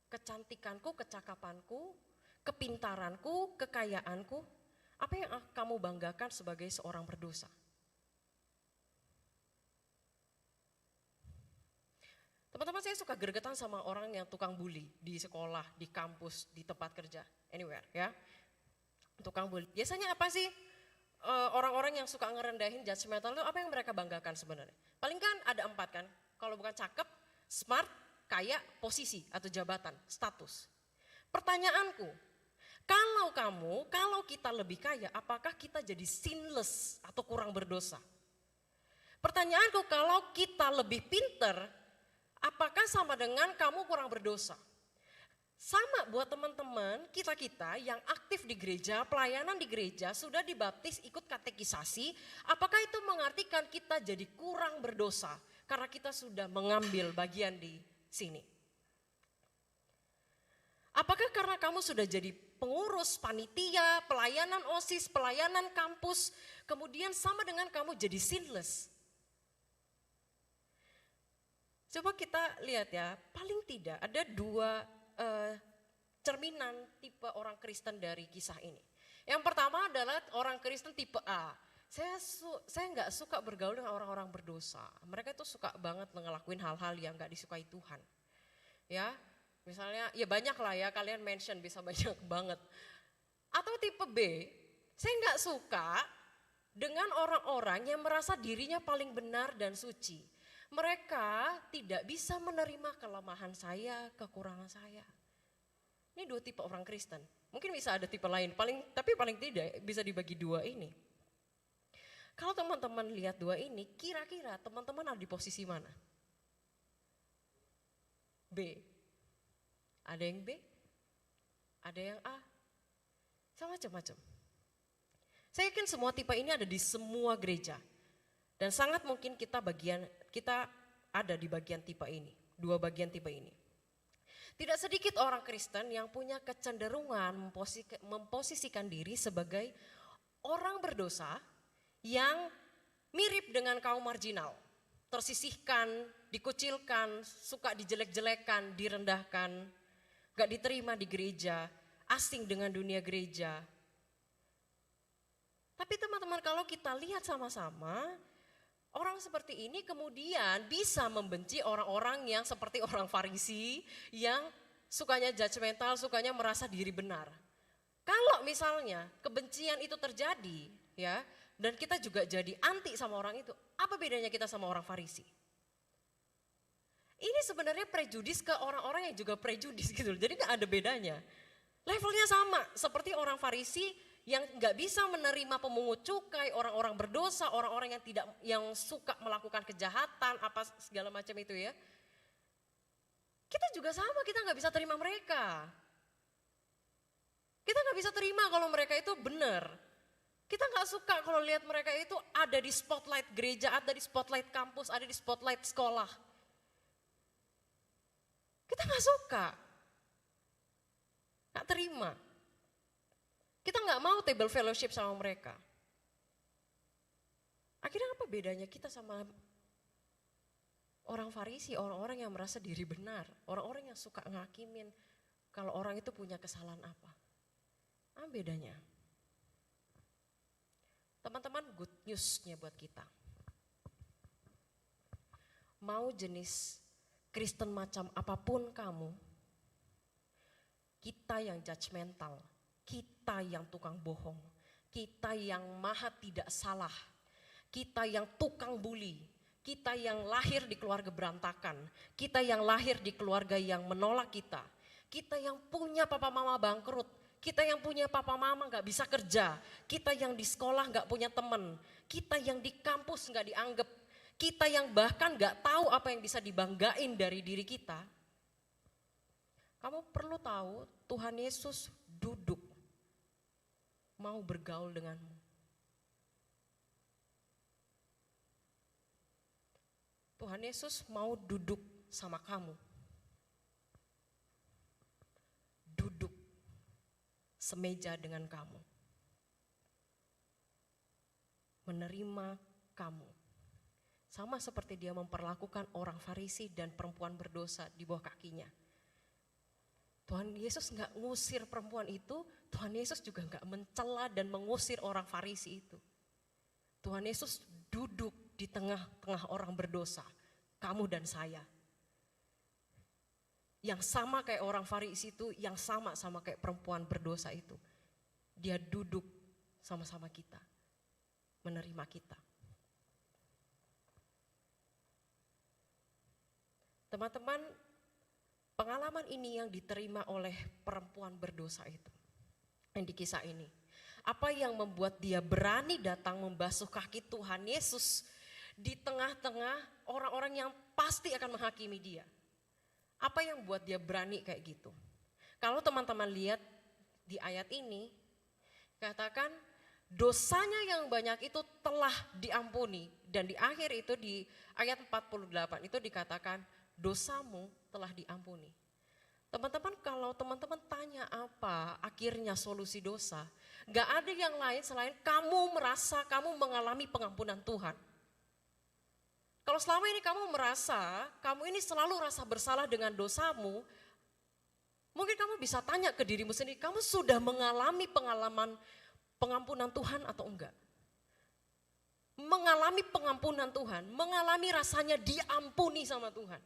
kecantikanku, kecakapanku, kepintaranku, kekayaanku, apa yang kamu banggakan sebagai seorang berdosa? Teman-teman, saya suka gregetan sama orang yang tukang bully di sekolah, di kampus, di tempat kerja, anywhere ya. Tukang bully. Biasanya apa sih? Orang-orang yang suka ngerendahin, judgmental itu apa yang mereka banggakan sebenarnya? Paling kan ada 4 kan, kalau bukan cakep, smart, kaya, posisi atau jabatan, status. Pertanyaanku, kalau kita lebih kaya, apakah kita jadi sinless atau kurang berdosa? Pertanyaanku, kalau kita lebih pinter, apakah sama dengan kamu kurang berdosa? Sama buat teman-teman kita yang aktif di gereja, pelayanan di gereja, sudah dibaptis, ikut katekisasi, apakah itu mengartikan kita jadi kurang berdosa karena kita sudah mengambil bagian di sini? Apakah karena kamu sudah jadi pengurus, panitia, pelayanan OSIS, pelayanan kampus, kemudian sama dengan kamu jadi sinless? Coba kita lihat ya, paling tidak ada 2 cerminan tipe orang Kristen dari kisah ini. Yang pertama adalah orang Kristen tipe A. Saya nggak suka bergaul dengan orang-orang berdosa. Mereka itu suka banget ngelakuin hal-hal yang nggak disukai Tuhan. Ya, misalnya ya banyak lah ya, kalian mention bisa banyak banget. Atau tipe B, saya nggak suka dengan orang-orang yang merasa dirinya paling benar dan suci. Mereka tidak bisa menerima kelemahan saya, kekurangan saya. Ini dua tipe orang Kristen. Mungkin bisa ada tipe lain, tapi paling tidak bisa dibagi dua ini. Kalau teman-teman lihat dua ini, kira-kira teman-teman ada di posisi mana? B. Ada yang B, ada yang A, sama macam-macam. Saya yakin semua tipe ini ada di semua gereja. Dan sangat mungkin kita ada di bagian tipe ini, dua bagian tipe ini. Tidak sedikit orang Kristen yang punya kecenderungan memposisikan diri sebagai orang berdosa yang mirip dengan kaum marginal. Tersisihkan, dikucilkan, suka dijelek-jelekan, direndahkan, gak diterima di gereja, asing dengan dunia gereja. Tapi teman-teman, kalau kita lihat sama-sama, orang seperti ini kemudian bisa membenci orang-orang yang seperti orang Farisi yang sukanya judgmental, sukanya merasa diri benar. Kalau misalnya kebencian itu terjadi, ya, dan kita juga jadi anti sama orang itu, apa bedanya kita sama orang Farisi? Ini sebenarnya prejudis ke orang-orang yang juga prejudis gitu, jadi gak ada bedanya. Levelnya sama, seperti orang Farisi yang nggak bisa menerima pemungut cukai, orang-orang berdosa, orang-orang yang suka melakukan kejahatan, apa segala macam itu ya. Kita juga sama, kita nggak bisa terima mereka. Kita nggak bisa terima kalau mereka itu benar. Kita nggak suka kalau lihat mereka itu ada di spotlight gereja, ada di spotlight kampus, ada di spotlight sekolah. Kita nggak suka, nggak terima. Kita nggak mau table fellowship sama mereka. Akhirnya apa bedanya kita sama orang Farisi, orang-orang yang merasa diri benar, orang-orang yang suka ngakimin kalau orang itu punya kesalahan apa? Apa bedanya? Teman-teman, good news-nya buat kita. Mau jenis Kristen macam apapun kamu, kita yang judgmental, kita yang tukang bohong, kita yang maha tidak salah, kita yang tukang bully, kita yang lahir di keluarga berantakan, kita yang lahir di keluarga yang menolak kita yang punya papa mama bangkrut, kita yang punya papa mama gak bisa kerja, kita yang di sekolah gak punya teman, kita yang di kampus gak dianggap, kita yang bahkan gak tahu apa yang bisa dibanggain dari diri kita. Kamu perlu tahu Tuhan Yesus duduk mau bergaul denganmu. Tuhan Yesus mau duduk sama kamu. Duduk semeja dengan kamu. Menerima kamu. Sama seperti dia memperlakukan orang Farisi dan perempuan berdosa di bawah kakinya. Tuhan Yesus gak ngusir perempuan itu, Tuhan Yesus juga gak mencela dan mengusir orang Farisi itu. Tuhan Yesus duduk di tengah-tengah orang berdosa, kamu dan saya. Yang sama kayak orang Farisi itu, yang sama kayak perempuan berdosa itu. Dia duduk sama-sama kita, menerima kita. Teman-teman, pengalaman ini yang diterima oleh perempuan berdosa itu, yang di kisah ini. Apa yang membuat dia berani datang membasuh kaki Tuhan Yesus di tengah-tengah orang-orang yang pasti akan menghakimi dia. Apa yang buat dia berani kayak gitu? Kalau teman-teman lihat di ayat ini, katakan dosanya yang banyak itu telah diampuni. Dan di akhir itu di ayat 48 itu dikatakan dosamu telah diampuni. Teman-teman, kalau teman-teman tanya apa akhirnya solusi dosa, gak ada yang lain selain kamu merasa kamu mengalami pengampunan Tuhan. Kalau selama ini kamu merasa, kamu ini selalu rasa bersalah dengan dosamu, mungkin kamu bisa tanya ke dirimu sendiri, kamu sudah mengalami pengalaman pengampunan Tuhan atau enggak? Mengalami pengampunan Tuhan, mengalami rasanya diampuni sama Tuhan,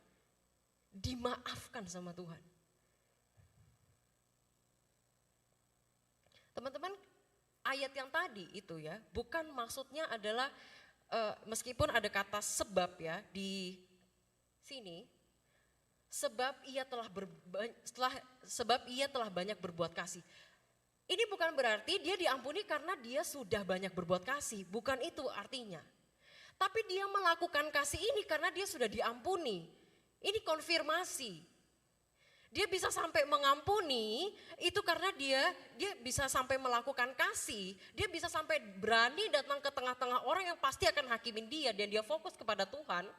dimaafkan sama Tuhan. Teman-teman, ayat yang tadi itu ya, bukan maksudnya adalah meskipun ada kata sebab ya di sini, sebab ia telah banyak berbuat kasih. Ini bukan berarti dia diampuni karena dia sudah banyak berbuat kasih, bukan itu artinya. Tapi dia melakukan kasih ini karena dia sudah diampuni. Ini konfirmasi. Dia bisa sampai mengampuni itu karena dia bisa sampai melakukan kasih. Dia bisa sampai berani datang ke tengah-tengah orang yang pasti akan hakimin dia dan dia fokus kepada Tuhan.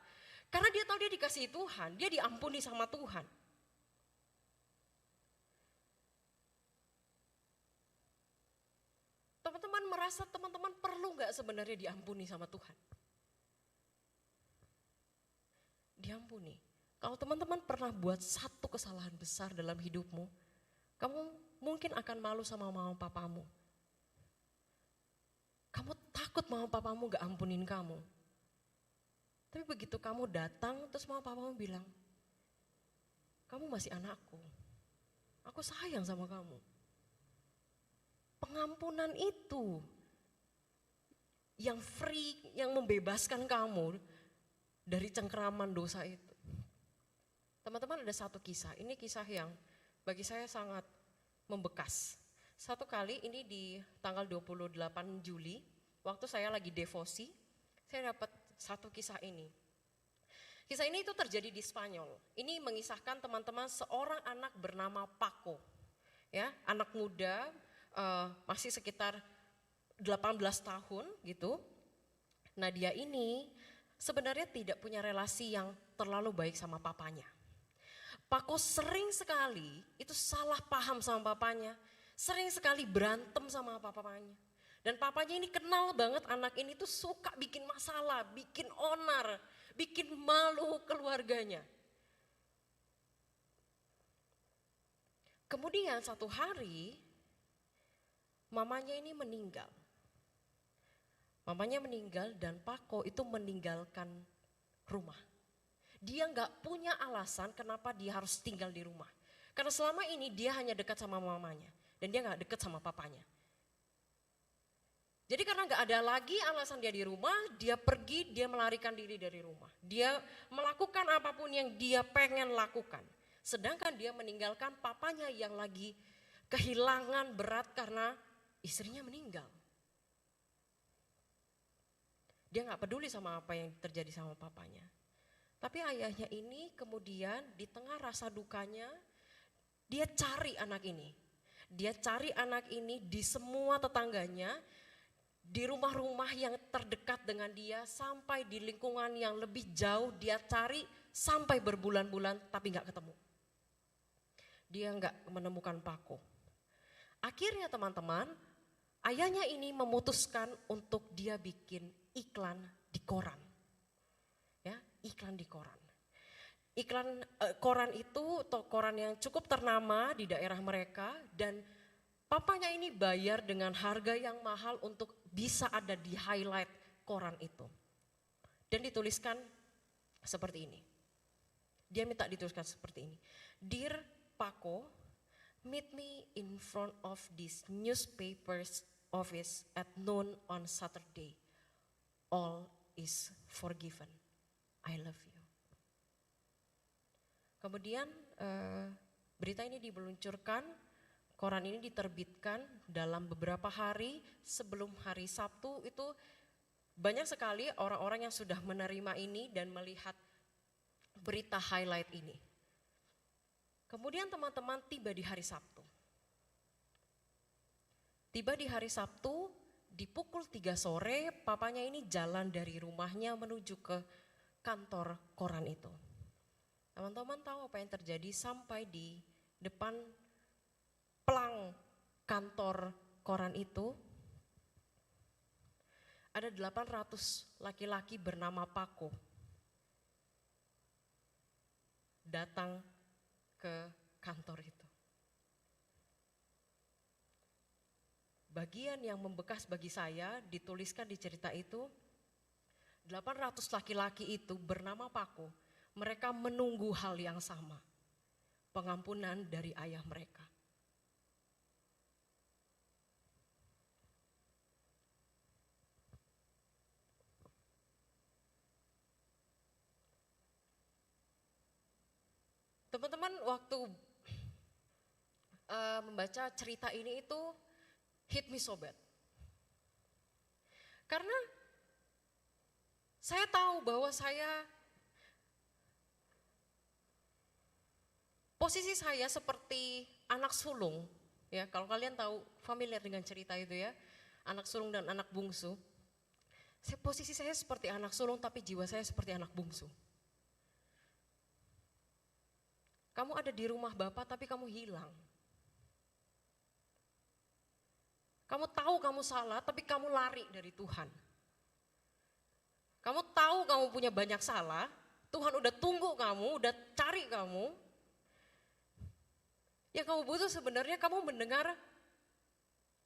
Karena dia tahu dia dikasihi Tuhan, dia diampuni sama Tuhan. Teman-teman merasa teman-teman perlu nggak sebenarnya diampuni sama Tuhan? Diampuni. Kalau teman-teman pernah buat satu kesalahan besar dalam hidupmu, kamu mungkin akan malu sama mama papamu. Kamu takut mama papamu gak ampunin kamu. Tapi begitu kamu datang, terus mama papamu bilang, kamu masih anakku, aku sayang sama kamu. Pengampunan itu yang free, yang membebaskan kamu dari cengkeraman dosa itu. Teman-teman, ada satu kisah, ini kisah yang bagi saya sangat membekas. Satu kali ini di tanggal 28 Juli, waktu saya lagi devosi, saya dapat satu kisah ini. Kisah ini itu terjadi di Spanyol. Ini mengisahkan teman-teman seorang anak bernama Paco. Ya, anak muda, masih sekitar 18 tahun gitu. Nah, dia ini sebenarnya tidak punya relasi yang terlalu baik sama papanya. Paco sering sekali itu salah paham sama papanya, sering sekali berantem sama papanya. Dan papanya ini kenal banget anak ini tuh suka bikin masalah, bikin onar, bikin malu keluarganya. Kemudian satu hari mamanya ini meninggal. Mamanya meninggal dan Paco itu meninggalkan rumah. Dia nggak punya alasan kenapa dia harus tinggal di rumah. Karena selama ini dia hanya dekat sama mamanya dan dia nggak dekat sama papanya. Jadi karena nggak ada lagi alasan dia di rumah, dia pergi, dia melarikan diri dari rumah. Dia melakukan apapun yang dia pengen lakukan. Sedangkan dia meninggalkan papanya yang lagi kehilangan berat karena istrinya meninggal. Dia nggak peduli sama apa yang terjadi sama papanya. Tapi ayahnya ini kemudian di tengah rasa dukanya, dia cari anak ini. Dia cari anak ini di semua tetangganya, di rumah-rumah yang terdekat dengan dia, sampai di lingkungan yang lebih jauh dia cari sampai berbulan-bulan tapi gak ketemu. Dia gak menemukan Paco. Akhirnya teman-teman, ayahnya ini memutuskan untuk dia bikin iklan di koran. Ya, iklan di koran. Iklan koran itu koran yang cukup ternama di daerah mereka dan papanya ini bayar dengan harga yang mahal untuk bisa ada di highlight koran itu. Dan dituliskan seperti ini. Dia minta dituliskan seperti ini. Dear Paco, meet me in front of this newspaper's office at noon on Saturday. All is forgiven. I love you. Kemudian berita ini dimeluncurkan, koran ini diterbitkan dalam beberapa hari sebelum hari Sabtu. Itu banyak sekali orang-orang yang sudah menerima ini dan melihat berita highlight ini. Kemudian teman-teman tiba di hari Sabtu. Tiba di hari Sabtu, di pukul 3 sore papanya ini jalan dari rumahnya menuju ke kantor koran itu. Teman-teman tahu apa yang terjadi sampai di depan pelang kantor koran itu? Ada 800 laki-laki bernama Paco datang ke kantor itu. bagian yang membekas bagi saya dituliskan di cerita itu, 800 laki-laki itu bernama Paku, mereka menunggu hal yang sama, pengampunan dari ayah mereka. Teman-teman, waktu membaca cerita ini itu hit me so bad. Karena saya tahu bahwa posisi saya seperti anak sulung, ya kalau kalian tahu familiar dengan cerita itu ya, anak sulung dan anak bungsu. Posisi saya seperti anak sulung tapi jiwa saya seperti anak bungsu. Kamu ada di rumah Bapak tapi kamu hilang. Kamu tahu kamu salah tapi kamu lari dari Tuhan. Kamu tahu kamu punya banyak salah, Tuhan udah tunggu kamu, udah cari kamu. Yang kamu butuh sebenarnya kamu mendengar,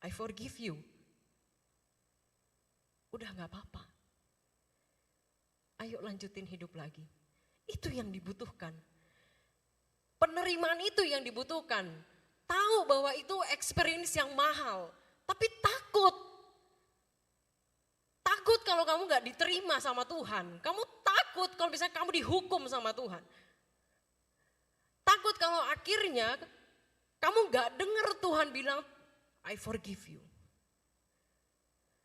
I forgive you. Udah gak apa-apa. Ayo lanjutin hidup lagi. Itu yang dibutuhkan. Penerimaan itu yang dibutuhkan. Tahu bahwa itu experience yang mahal, tapi takut. Takut kalau kamu gak diterima sama Tuhan. Kamu takut kalau misalnya kamu dihukum sama Tuhan. Takut kalau akhirnya kamu gak dengar Tuhan bilang, I forgive you.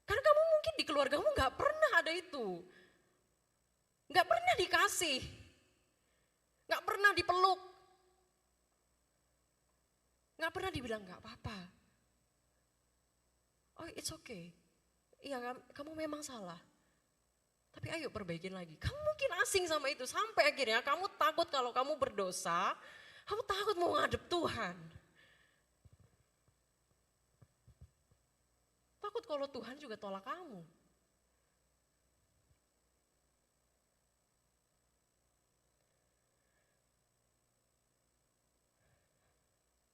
Karena kamu mungkin di keluargamu gak pernah ada itu. Gak pernah dikasih. Gak pernah dipeluk. Gak pernah dibilang gak apa-apa. Oh it's okay. Iya kamu memang salah. Tapi ayo perbaikin lagi. Kamu mungkin asing sama itu. Sampai akhirnya kamu takut kalau kamu berdosa. Kamu takut mau ngadep Tuhan. Takut kalau Tuhan juga tolak kamu.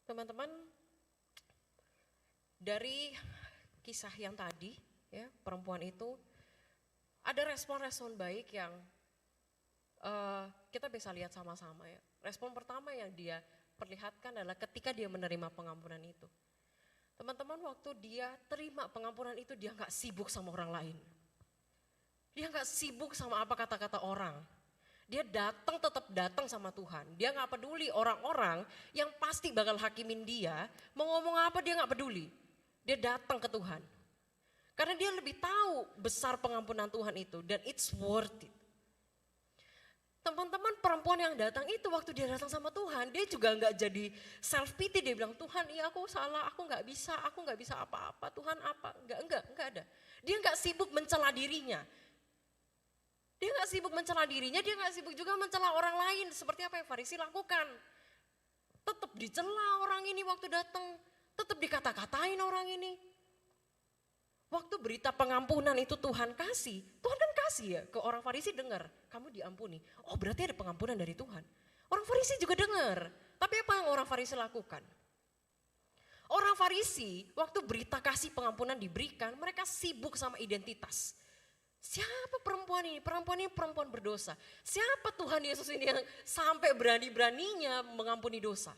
Teman-teman, dari kisah yang tadi, ya perempuan itu ada respon-respon baik yang kita bisa lihat sama-sama ya. Respon pertama yang dia perlihatkan adalah ketika dia menerima pengampunan itu. Teman-teman, waktu dia terima pengampunan itu dia gak sibuk sama orang lain. Dia gak sibuk sama apa kata-kata orang. Dia tetap datang sama Tuhan. Dia gak peduli orang-orang yang pasti bakal hakimin dia. Mau ngomong apa dia gak peduli. Dia datang ke Tuhan. Karena dia lebih tahu besar pengampunan Tuhan itu. Dan it's worth it. Teman-teman, perempuan yang datang itu waktu dia datang sama Tuhan. Dia juga gak jadi self pity. Dia bilang, Tuhan iya aku salah, aku gak bisa apa-apa. Tuhan apa, enggak ada. Dia gak sibuk mencela dirinya. Dia gak sibuk mencela dirinya, dia gak sibuk juga mencela orang lain. Seperti apa yang Farisi lakukan. Tetap dicela orang ini waktu datang. Tetap dikata-katain orang ini. Waktu berita pengampunan itu Tuhan kasih. Tuhan kan kasih ya ke orang Farisi dengar. Kamu diampuni. Oh berarti ada pengampunan dari Tuhan. Orang Farisi juga dengar. Tapi apa yang orang Farisi lakukan? Orang Farisi waktu berita kasih pengampunan diberikan. Mereka sibuk sama identitas. Siapa perempuan ini? Perempuan ini perempuan berdosa. Siapa Tuhan Yesus ini yang sampai berani-beraninya mengampuni dosa?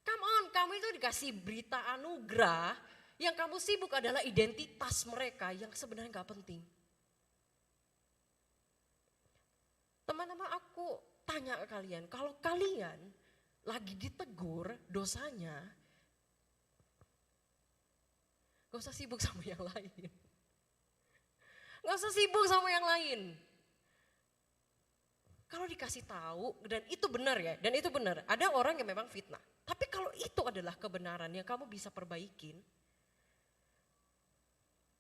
Come on, kamu itu dikasih berita anugerah, yang kamu sibuk adalah identitas mereka yang sebenarnya gak penting. Teman-teman, aku tanya ke kalian, kalau kalian lagi ditegur dosanya, gak usah sibuk sama yang lain. Gak usah sibuk sama yang lain. Kalau dikasih tahu, dan itu benar ya, dan itu benar. Ada orang yang memang fitnah. Tapi kalau itu adalah kebenaran yang kamu bisa perbaikin,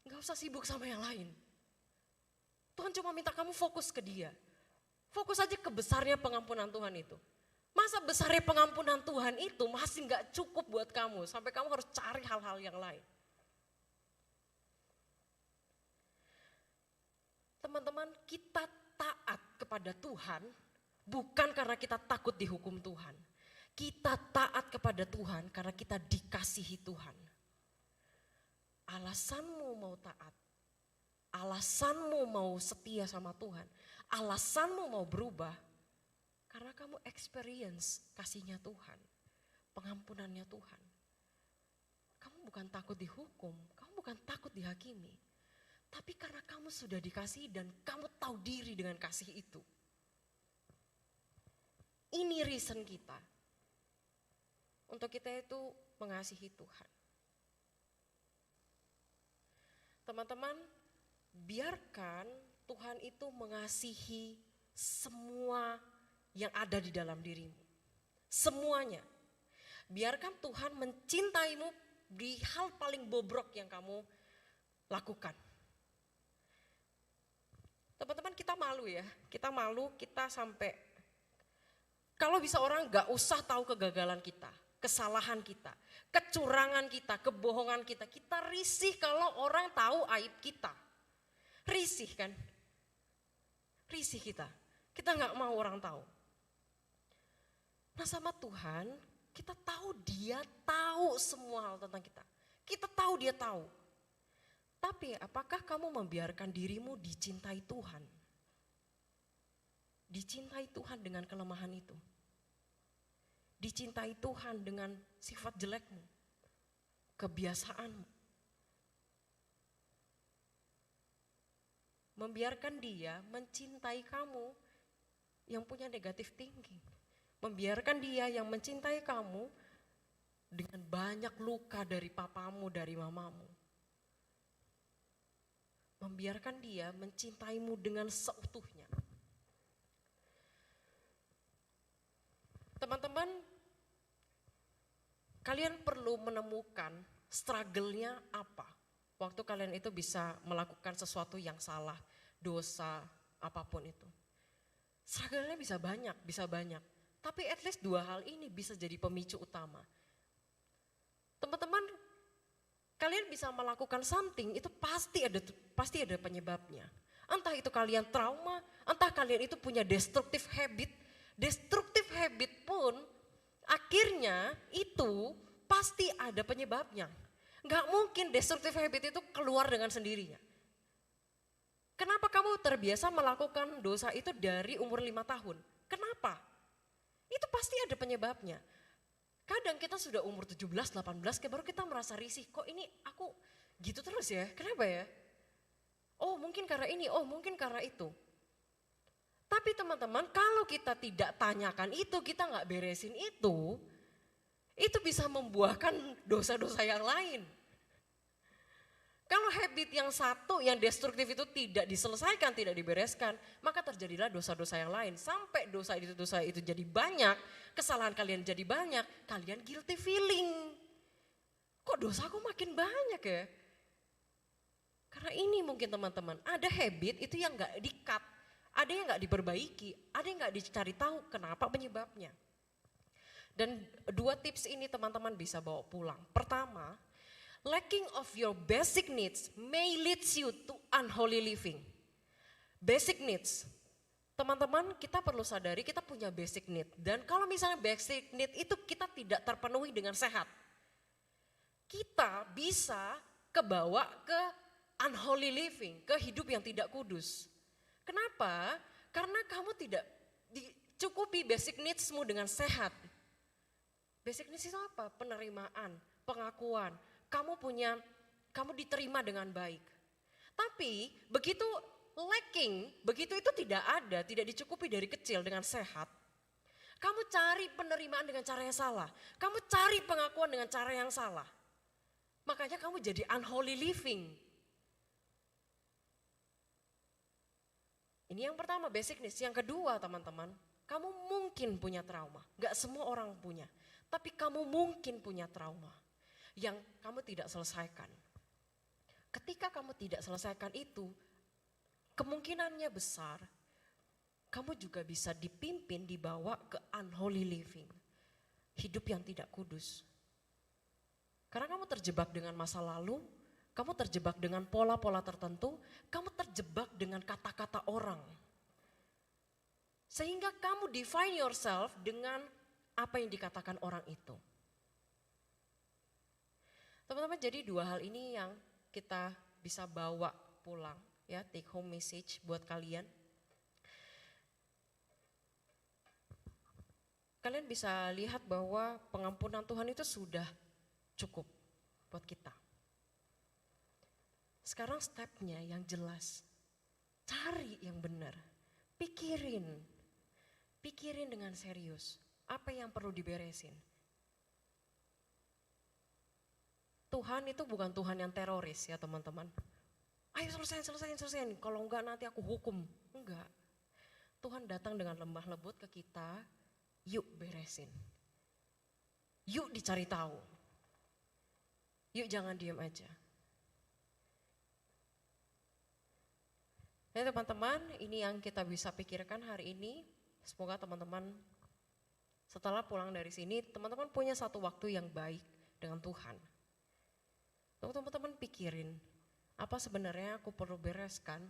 gak usah sibuk sama yang lain. Tuhan cuma minta kamu fokus ke dia. Fokus aja ke besarnya pengampunan Tuhan itu. Masa besarnya pengampunan Tuhan itu masih gak cukup buat kamu, sampai kamu harus cari hal-hal yang lain. Teman-teman, kita taat kepada Tuhan bukan karena kita takut dihukum Tuhan. Kita taat kepada Tuhan karena kita dikasihi Tuhan. alasanmu mau taat, alasanmu mau setia sama Tuhan, alasanmu mau berubah, karena kamu experience kasihnya Tuhan, pengampunannya Tuhan. Kamu bukan takut dihukum, kamu bukan takut dihakimi. Tapi karena kamu sudah dikasihi dan kamu tahu diri dengan kasih itu. Ini reason kita. Untuk kita itu mengasihi Tuhan. Teman-teman, biarkan Tuhan itu mengasihi semua yang ada di dalam dirimu. Semuanya. Biarkan Tuhan mencintaimu di hal paling bobrok yang kamu lakukan. Teman-teman, kita malu ya, kita sampai, kalau bisa orang gak usah tahu kegagalan kita, kesalahan kita, kecurangan kita, kebohongan kita. Kita risih kalau orang tahu aib kita. Risih kan? Risih kita gak mau orang tahu. Nah sama Tuhan, kita tahu dia tahu semua hal tentang kita. Kita tahu dia tahu. Tapi apakah kamu membiarkan dirimu dicintai Tuhan? Dicintai Tuhan dengan kelemahan itu. Dicintai Tuhan dengan sifat jelekmu, kebiasaanmu. Membiarkan dia mencintai kamu yang punya negatif thinking. Membiarkan dia yang mencintai kamu dengan banyak luka dari papamu, dari mamamu. Membiarkan dia mencintaimu dengan seutuhnya. Teman-teman, kalian perlu menemukan struggle-nya apa. Waktu kalian itu bisa melakukan sesuatu yang salah, dosa, apapun itu. Struggle-nya bisa banyak. Tapi at least 2 hal ini bisa jadi pemicu utama. Teman-teman, kalian bisa melakukan something, itu pasti ada penyebabnya. Entah itu kalian trauma, entah kalian itu punya destructive habit. Destructive habit pun akhirnya itu pasti ada penyebabnya. Gak mungkin destructive habit itu keluar dengan sendirinya. Kenapa kamu terbiasa melakukan dosa itu dari umur 5 tahun? Kenapa? Itu pasti ada penyebabnya. Kadang kita sudah umur 17, 18, baru kita merasa risih. Kok ini aku gitu terus ya? Kenapa ya? Oh mungkin karena ini, oh mungkin karena itu. Tapi teman-teman, kalau kita tidak tanyakan itu, kita nggak beresin itu bisa membuahkan dosa-dosa yang lain. Kalau habit yang satu, yang destruktif itu tidak diselesaikan, tidak dibereskan, maka terjadilah dosa-dosa yang lain. Sampai dosa itu jadi banyak, kesalahan kalian jadi banyak, kalian guilty feeling. Kok dosaku makin banyak ya? Karena ini mungkin teman-teman, ada habit itu yang nggak di-cut. Ada yang gak diperbaiki, ada yang gak dicari tahu kenapa penyebabnya. Dan 2 tips ini teman-teman bisa bawa pulang. Pertama, lacking of your basic needs may lead you to unholy living. Basic needs, teman-teman kita perlu sadari kita punya basic need. Dan kalau misalnya basic need itu kita tidak terpenuhi dengan sehat, kita bisa kebawa ke unholy living, ke hidup yang tidak kudus. Kenapa? Karena kamu tidak dicukupi basic needs-mu dengan sehat. Basic needs itu apa? Penerimaan, pengakuan. Kamu diterima dengan baik. Tapi begitu lacking, begitu itu tidak ada, tidak dicukupi dari kecil dengan sehat. Kamu cari penerimaan dengan cara yang salah. Kamu cari pengakuan dengan cara yang salah. Makanya kamu jadi unholy living. Ini yang pertama, basic needs. Yang kedua teman-teman, kamu mungkin punya trauma. Gak semua orang punya, tapi kamu mungkin punya trauma yang kamu tidak selesaikan. Ketika kamu tidak selesaikan itu, kemungkinannya besar, kamu juga bisa dipimpin, dibawa ke unholy living. Hidup yang tidak kudus. Karena kamu terjebak dengan masa lalu, kamu terjebak dengan pola-pola tertentu, kamu terjebak dengan kata-kata orang. Sehingga kamu define yourself dengan apa yang dikatakan orang itu. Teman-teman, jadi 2 hal ini yang kita bisa bawa pulang ya, take home message buat kalian. Kalian bisa lihat bahwa pengampunan Tuhan itu sudah cukup buat kita. Sekarang stepnya yang jelas, cari yang benar, pikirin dengan serius, apa yang perlu diberesin. Tuhan itu bukan Tuhan yang teroris ya teman-teman. Ayo selesaiin, kalau enggak nanti aku hukum. Enggak, Tuhan datang dengan lemah lembut ke kita, yuk beresin. Yuk dicari tahu. Yuk jangan diam aja. Ya teman-teman, ini yang kita bisa pikirkan hari ini. Semoga teman-teman setelah pulang dari sini, teman-teman punya satu waktu yang baik dengan Tuhan. Teman-teman pikirin, apa sebenarnya aku perlu bereskan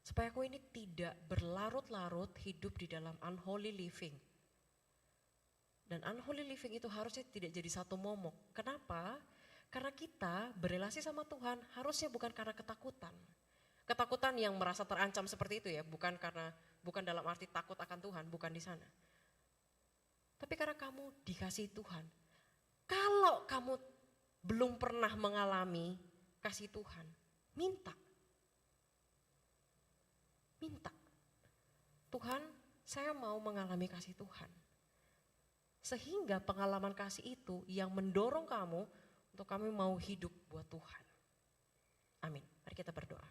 supaya aku ini tidak berlarut-larut hidup di dalam unholy living. Dan unholy living itu harusnya tidak jadi satu momok. Kenapa? Karena kita berelasi sama Tuhan harusnya bukan karena ketakutan. Ketakutan yang merasa terancam seperti itu ya, bukan dalam arti takut akan Tuhan, bukan di sana. Tapi karena kamu dikasihi Tuhan. Kalau kamu belum pernah mengalami kasih Tuhan, minta. Tuhan, saya mau mengalami kasih Tuhan. Sehingga pengalaman kasih itu yang mendorong kamu untuk kamu mau hidup buat Tuhan. Amin. Mari kita berdoa.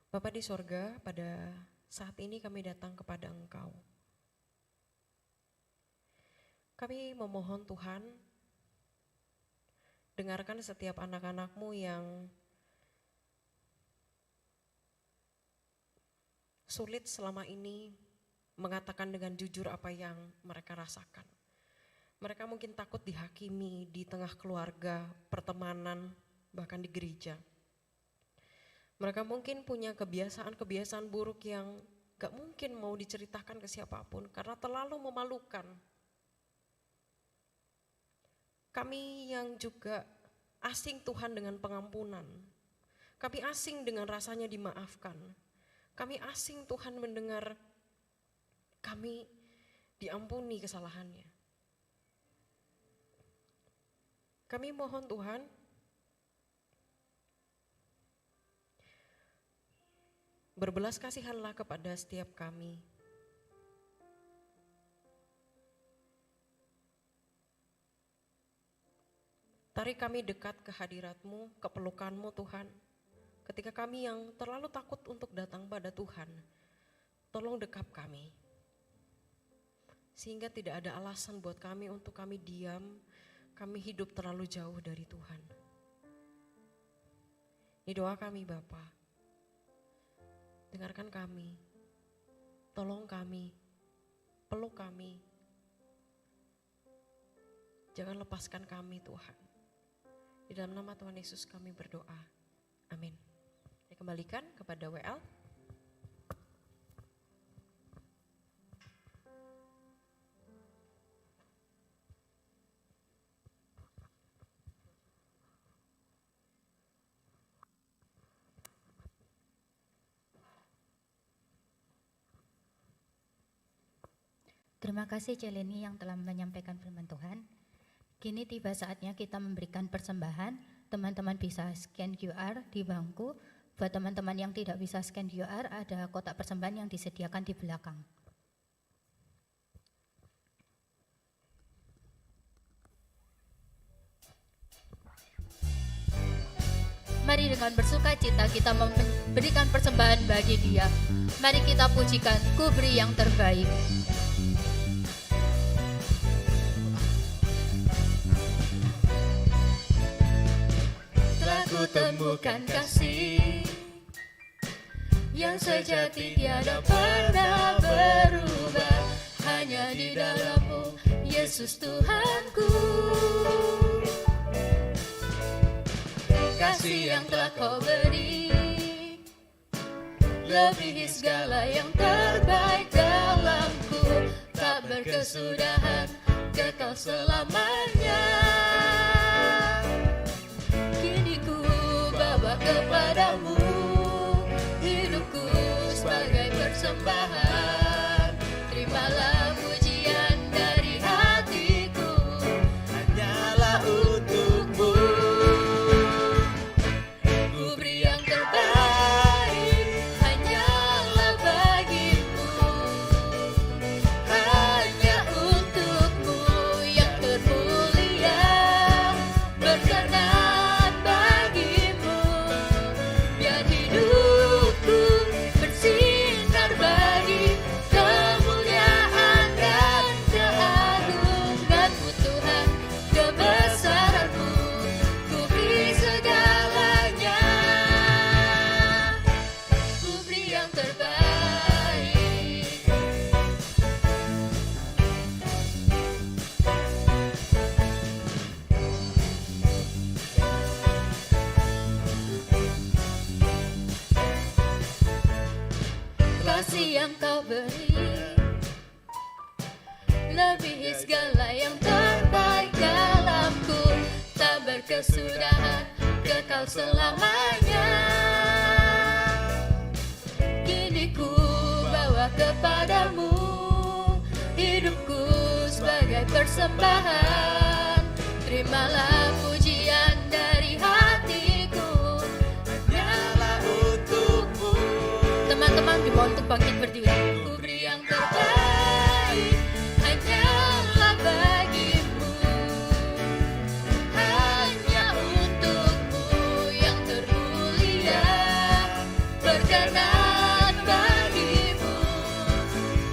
Bapa di sorga, pada saat ini kami datang kepada Engkau. Kami memohon Tuhan, dengarkan setiap anak-anak-Mu yang sulit selama ini mengatakan dengan jujur apa yang mereka rasakan. Mereka mungkin takut dihakimi di tengah keluarga, pertemanan, bahkan di gereja. Mereka mungkin punya kebiasaan-kebiasaan buruk yang gak mungkin mau diceritakan ke siapapun karena terlalu memalukan. Kami yang juga asing Tuhan dengan pengampunan. Kami asing dengan rasanya dimaafkan. Kami asing Tuhan mendengar kami diampuni kesalahannya. Kami mohon Tuhan, berbelas kasihanlah kepada setiap kami. Tarik kami dekat ke hadirat-Mu, ke pelukan-Mu Tuhan. Ketika kami yang terlalu takut untuk datang pada Tuhan, tolong dekap kami. Sehingga tidak ada alasan buat kami untuk kami diam, kami hidup terlalu jauh dari Tuhan. Ini doa kami Bapa. Dengarkan kami, tolong kami, peluk kami. Jangan lepaskan kami Tuhan. Di dalam nama Tuhan Yesus kami berdoa. Amin. Dikembalikan kepada WL. Terima kasih Celeni yang telah menyampaikan firman Tuhan. Kini tiba saatnya kita memberikan persembahan. Teman-teman bisa scan QR di bangku. Buat teman-teman yang tidak bisa scan QR, ada kotak persembahan yang disediakan di belakang. Mari dengan bersuka cita kita memberikan persembahan bagi Dia. Mari kita pujikan, Ku beri yang terbaik. Ku temukan kasih yang sejati tiada pernah berubah, hanya di dalam-Mu Yesus Tuhanku. Kasih yang telah Kau beri lebihi segala yang terbaik. berkesudahan, kekal selamanya. Kini ku bawa kepadamu hidupku sebagai persembahan. Terimalah pujian dari hatiku, Hanyalah untukmu. ku beri yang terbaik hanyalah bagimu. Hanya untukmu yang termulia, berkenan bagimu. Biar hidupku bersinar bagi kemuliaan dan keagungan-Mu Tuhan, kebesaran-Mu. Ku beri segalanya, ku beri yang terbaik. Kasih yang Kau beri lebihi segala yang terbaik dalamku, tak berkesudahan, kekal selamanya. Kini ku bawa kepadamu hidupku sebagai persembahan. Terimalah pujian dari hatiku, Hanyalah untukmu. teman-teman dimohon untuk bangkit berdiri. Ku beri yang terbaik hanyalah bagimu. Hanya untukmu yang termulia, berkenan bagimu.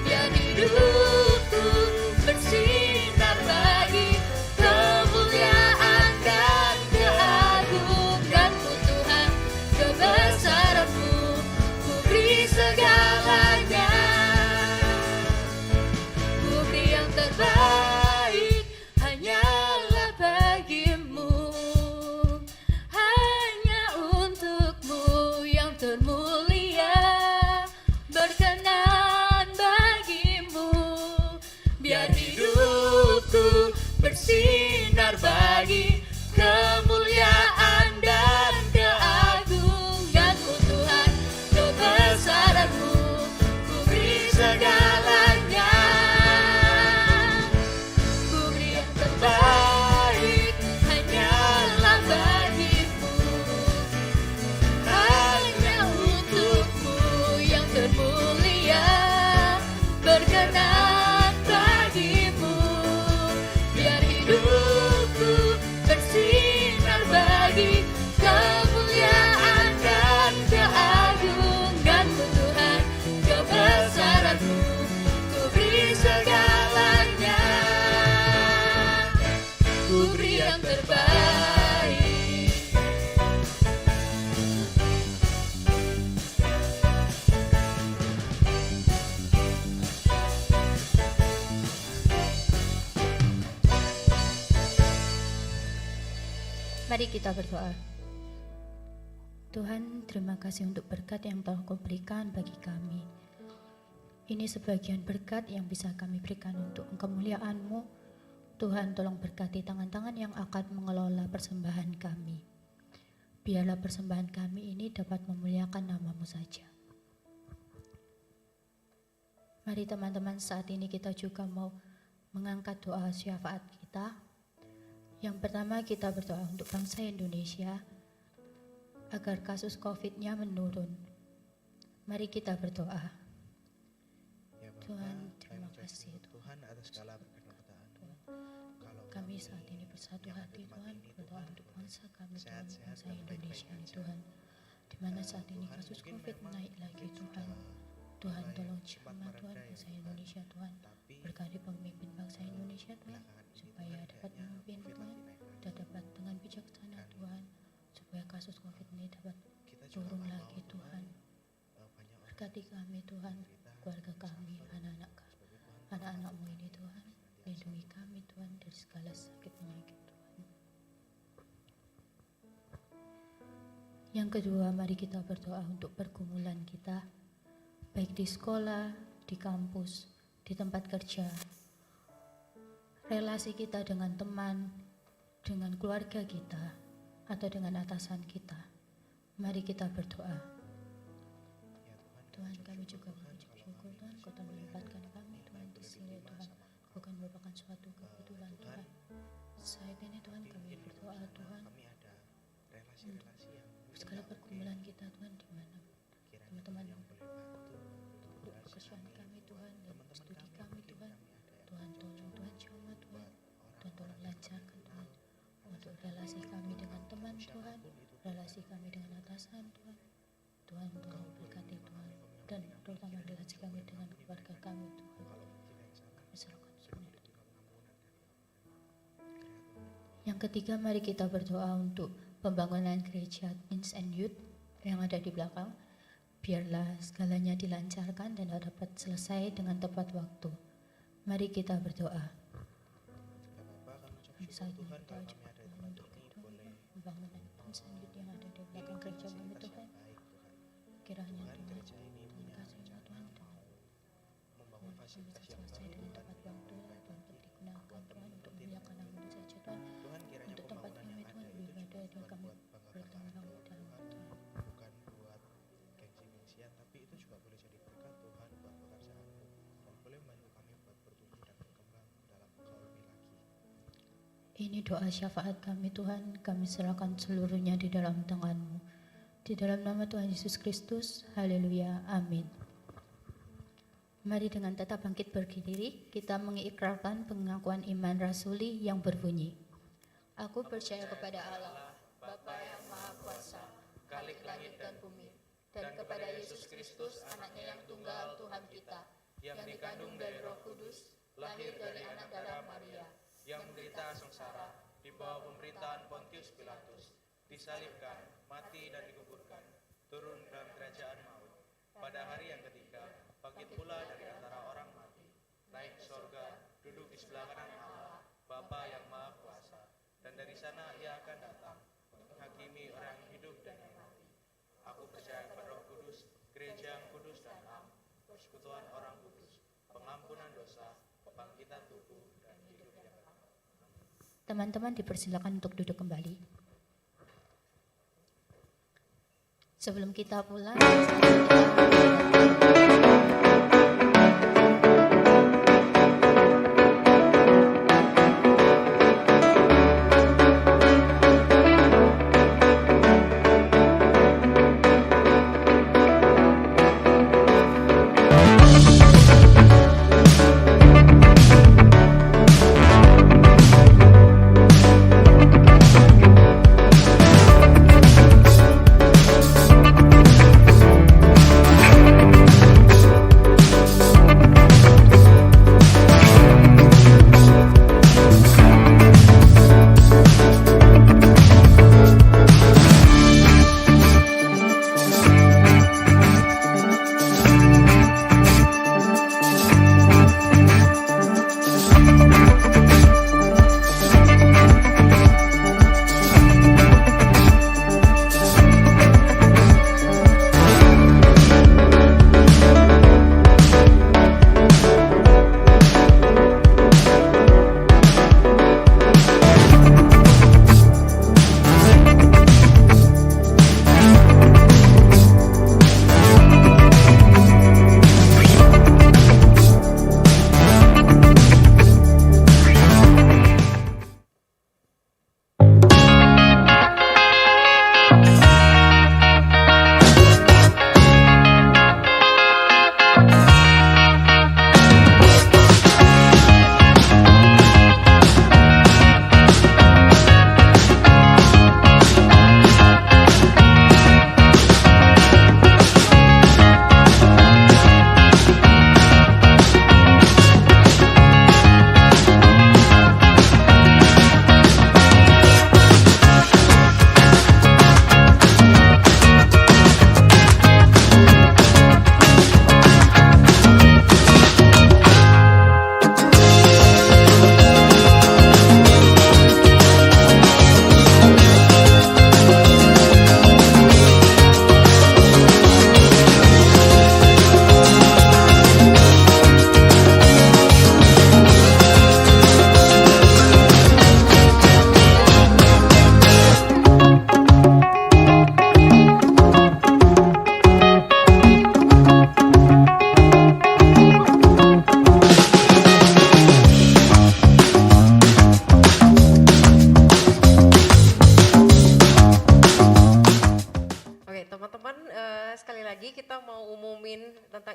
Biar hidupku bersinar bagi kemuliaan dan keagungan-Mu Tuhan, kebesaran-Mu. Ku beri segalanya, ku beri yang terbaik hanyalah bagimu. Hanya untukmu yang termulia, berkenan bagimu. Biar hidupku bersinar bagi kemuliaan dan keagungan-Mu Tuhan, kebesaran-Mu. Ku beri segalanya, ku beri yang terbaik hanyalah bagimu. Hanya untukmu yang termulia, berkenan bagimu. Biar hidupku bersinar bagi kemuliaan dan keagungan-Mu Tuhan, kebesaran-Mu. Ku beri segalanya, ku beri yang terbaik. Mari kita berdoa. Tuhan, terima kasih untuk berkat yang telah Kau berikan bagi kami. Ini sebagian berkat yang bisa kami berikan untuk kemuliaan-Mu. Tuhan, tolong berkati tangan-tangan yang akan mengelola persembahan kami. Biarlah persembahan kami ini dapat memuliakan nama-Mu saja. Mari teman-teman, saat ini kita juga mau mengangkat doa syafaat kita. Yang pertama, kita berdoa untuk bangsa Indonesia agar kasus COVID-nya menurun. Mari kita berdoa. Ya Bapa, Tuhan, terima kami kasih bersyukur Tuhan atas segala berkat-berkat-Mu. Kalau Kami saat ini bersatu yang ada hati di tempat Tuhan, ini, berdoa Tuhan, untuk bangsa kami Tuhan, sehat-sehat bangsa dan Indonesia baik-baik ini aja. Tuhan. Di mana saat ini Tuhan, kasus mungkin COVID memang naik lagi mungkin Tuhan. sudah Tuhan mulai tolong sempat jamah mereda Tuhan ya bangsa Tuhan. Indonesia Tuhan. Tapi Berkati pemimpin bangsa Indonesia Tuhan, belakangan ini supaya Tuhan, dapat kayaknya memimpin COVID Tuhan, lagi naik lagi. dan dapat dengan bijaksana Tuhan, supaya kasus COVID ini dapat Kita juga turun nggak lagi mau, Tuhan. banyak orang Berkati kami Tuhan, keluarga kami, anak-anak kami, anak-anak-Mu ini Tuhan. Lindungi kami Tuhan dari segala sakit penyakit Tuhan. Yang kedua, mari kita berdoa untuk pergumulan kita, baik di sekolah, di kampus, di tempat kerja, relasi kita dengan teman, dengan keluarga kita, atau dengan atasan kita. Mari kita berdoa. Tuhan, kami juga mengucap syukur Tuhan, Kau telah menempatkan kami Tuhan di sini Tuhan. Bukan merupakan suatu kebetulan Tuhan. Saat ini Tuhan kami berdoa Tuhan, untuk segala pergumulan kita Tuhan, di mana teman-teman untuk pekerjaan kami Tuhan dan studi kami Tuhan. Tuhan tolong Tuhan jamah Tuhan. Tuhan tolong lancarkan Tuhan untuk relasi kami dengan teman Tuhan, relasi kami dengan atasan Tuhan. Tuhan tolong berkati Tuhan, dan terutama relasi kami dengan keluarga kami Tuhan. Kami serahkan semuanya. Yang ketiga, mari kita berdoa untuk pembangunan gereja Teens and Youth yang ada di belakang. Biarlah segalanya dilancarkan dan dapat selesai dengan tepat waktu. Mari kita berdoa. Kami saat ini berdoa juga Tuhan untuk pembangunan Teens and Youth yang ada di belakang gereja kami Tuhan. Kiranya Tuhan kasih-Nya Tuhan bisa selesai dengan tepat waktu. Tuhan digunakan Tuhan untuk memuliakan nama-Mu saja Tuhan. Untuk tempat kami Tuhan beribadah dan kami bertemu dalam Tuhan. Bukan buat gengsi-gengsian, tapi itu juga boleh jadi berkat Tuhan buat pekerjaanmu dan boleh membantu kami buat bertumbuh dan berkembang dalam Engkau lebih lagi. Ini doa syafaat kami Tuhan, kami serahkan seluruhnya di dalam tangan-Mu. Di dalam nama Tuhan Yesus Kristus, haleluya, amin. Mari dengan tetap bangkit berdiri, kita mengikrarkan pengakuan iman rasuli yang berbunyi. Aku percaya kepada Allah, Bapa yang Maha Kuasa, Khalik langit dan bumi, dan kepada Yesus Kristus, anaknya yang tunggal Tuhan kita, yang dikandung dari Roh Kudus, lahir dari anak darah Maria, Yang menderita sengsara di bawah pemerintahan Pontius Pilatus, disalibkan, mati dan dikuburkan, turun dalam kerajaan maut. Pada hari yang ketiga, bangkit pula dari antara orang mati, naik ke sorga, duduk di sebelah kanan Allah, Bapa yang Maha Kuasa, dan dari sana Ia akan datang, menghakimi orang yang hidup dan yang mati. Aku percaya kepada Roh Kudus, gereja yang kudus dan am, persekutuan orang kudus, pengampunan dosa, kebangkitan tubuh, dan hidup yang kekal. Teman-teman dipersilakan untuk duduk kembali. Sebelum kita pulang,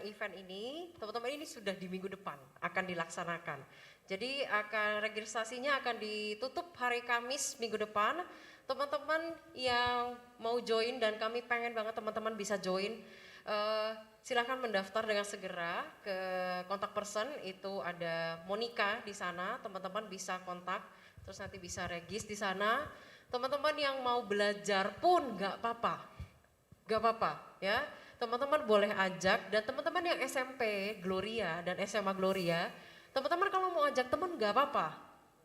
event ini, teman-teman ini sudah di minggu depan akan dilaksanakan. Jadi registrasinya akan ditutup hari Kamis minggu depan. Teman-teman yang mau join dan kami pengen banget teman-teman bisa join, silakan mendaftar dengan segera ke kontak person, itu ada Monica di sana, teman-teman bisa kontak, terus nanti bisa regis di sana. Teman-teman yang mau belajar pun gak apa-apa ya. Teman-teman boleh ajak, dan teman-teman yang SMP Gloria dan SMA Gloria, teman-teman kalau mau ajak teman gak apa-apa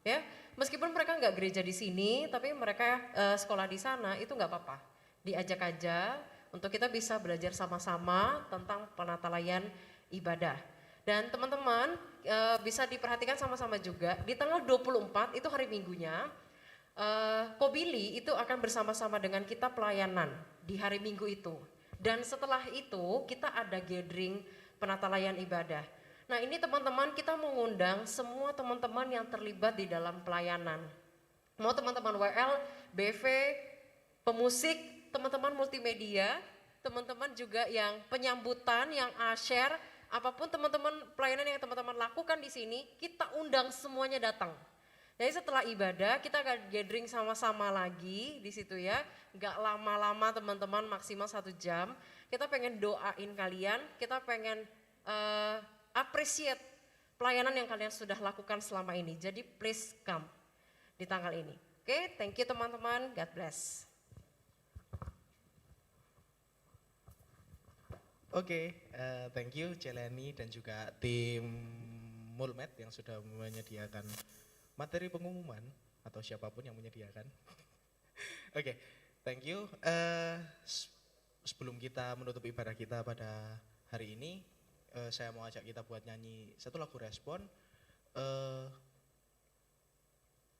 ya. Meskipun mereka nggak gereja di sini, tapi mereka sekolah di sana, itu nggak apa-apa. Diajak aja untuk kita bisa belajar sama-sama tentang penatalayan ibadah. Dan teman-teman bisa diperhatikan sama-sama juga, di tanggal 24 itu hari Minggunya, Kobili itu akan bersama-sama dengan kita pelayanan di hari Minggu itu. Dan setelah itu kita ada gathering penatalayan ibadah. Nah ini teman-teman, kita mengundang semua teman-teman yang terlibat di dalam pelayanan. Mau teman-teman WL, BV, pemusik, teman-teman multimedia, teman-teman juga yang penyambutan, yang share, apapun teman-teman pelayanan yang teman-teman lakukan di sini, kita undang semuanya datang. Jadi setelah ibadah kita akan gathering sama-sama lagi di situ ya, gak lama-lama teman-teman, maksimal 1 jam. Kita pengen doain kalian, kita pengen appreciate pelayanan yang kalian sudah lakukan selama ini. Jadi please come di tanggal ini. Oke, thank you teman-teman, God bless. Oke, thank you Celeni dan juga tim Mulmed yang sudah menyediakan materi pengumuman atau siapapun yang menyediakan. Oke, thank you. Sebelum kita menutup ibadah kita pada hari ini, saya mau ajak kita buat nyanyi satu lagu respon.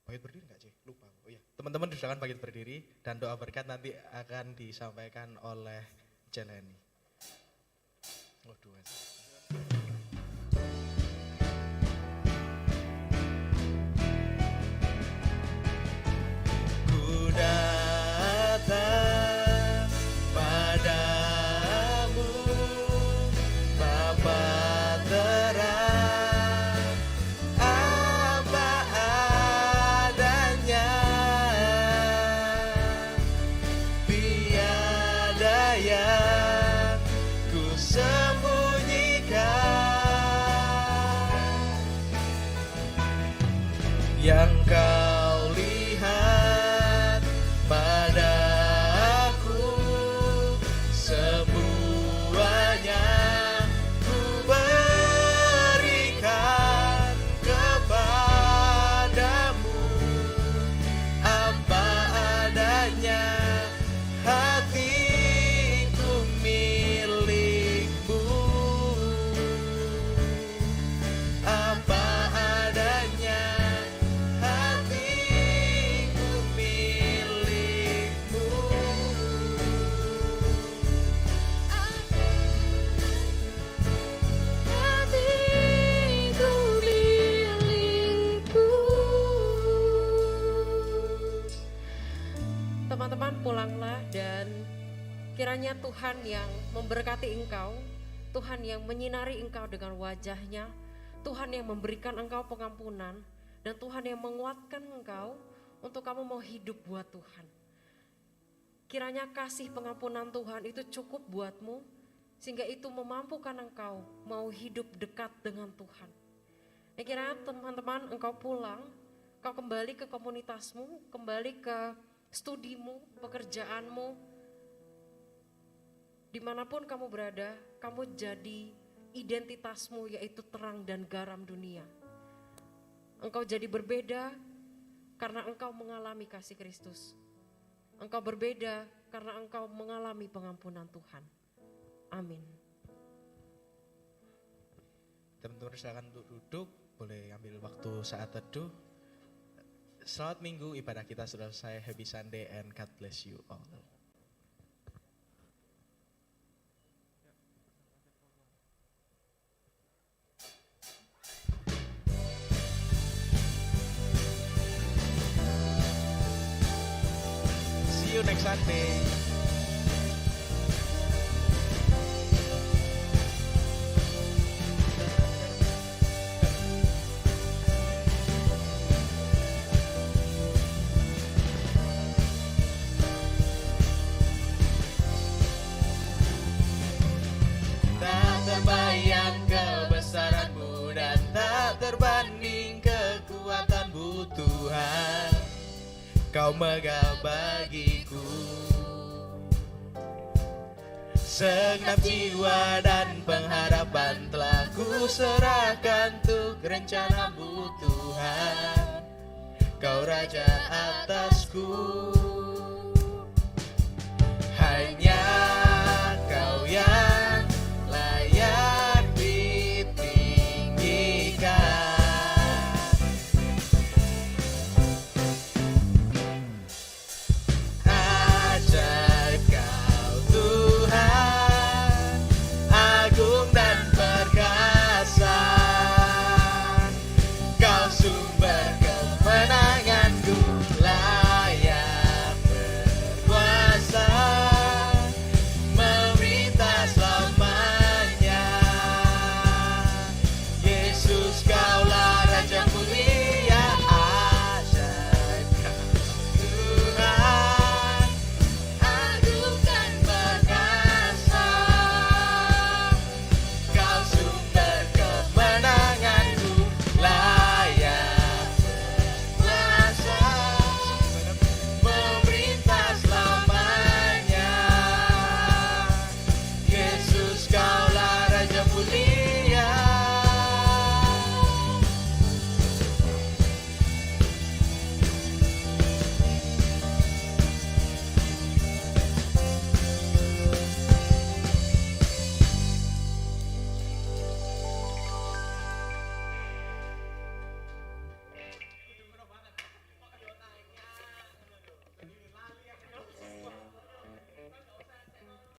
Bangkit berdiri nggak, Cik? Lupa. Oh iya, teman-teman silakan bangkit berdiri dan doa berkat nanti akan disampaikan oleh Celeni. Oh, 2. Ku datang padamu, Bapa terang, apa adanya, tiada yang ku sembunyikan, yang kau lihat padaku, semuanya ku berikan kepadamu, apa adanya, hatiku milikmu, apa adanya, hatiku milikmu. Hatiku milikmu. Teman-teman pulanglah, dan kiranya Tuhan yang memberkati engkau, Tuhan yang menyinari engkau dengan wajahnya, Tuhan yang memberikan engkau pengampunan, dan Tuhan yang menguatkan engkau untuk kamu mau hidup buat Tuhan. Kiranya kasih pengampunan Tuhan itu cukup buatmu, sehingga itu memampukan engkau mau hidup dekat dengan Tuhan. Kiranya teman-teman engkau pulang, kau kembali ke komunitasmu, kembali ke studimu, pekerjaanmu, dimanapun kamu berada, kamu jadi identitasmu yaitu terang dan garam dunia. Engkau jadi berbeda karena engkau mengalami kasih Kristus. Engkau berbeda karena engkau mengalami pengampunan Tuhan. Amin. Teman-teman silakan untuk duduk, boleh ambil waktu saat teduh. Selamat Minggu, ibadah kita sudah selesai. Happy Sunday and God bless you all. See you next Sunday. Kau megah bagiku. Segenap jiwa dan pengharapan telah ku serahkan untuk rencana-Mu Tuhan. Kau Raja atasku.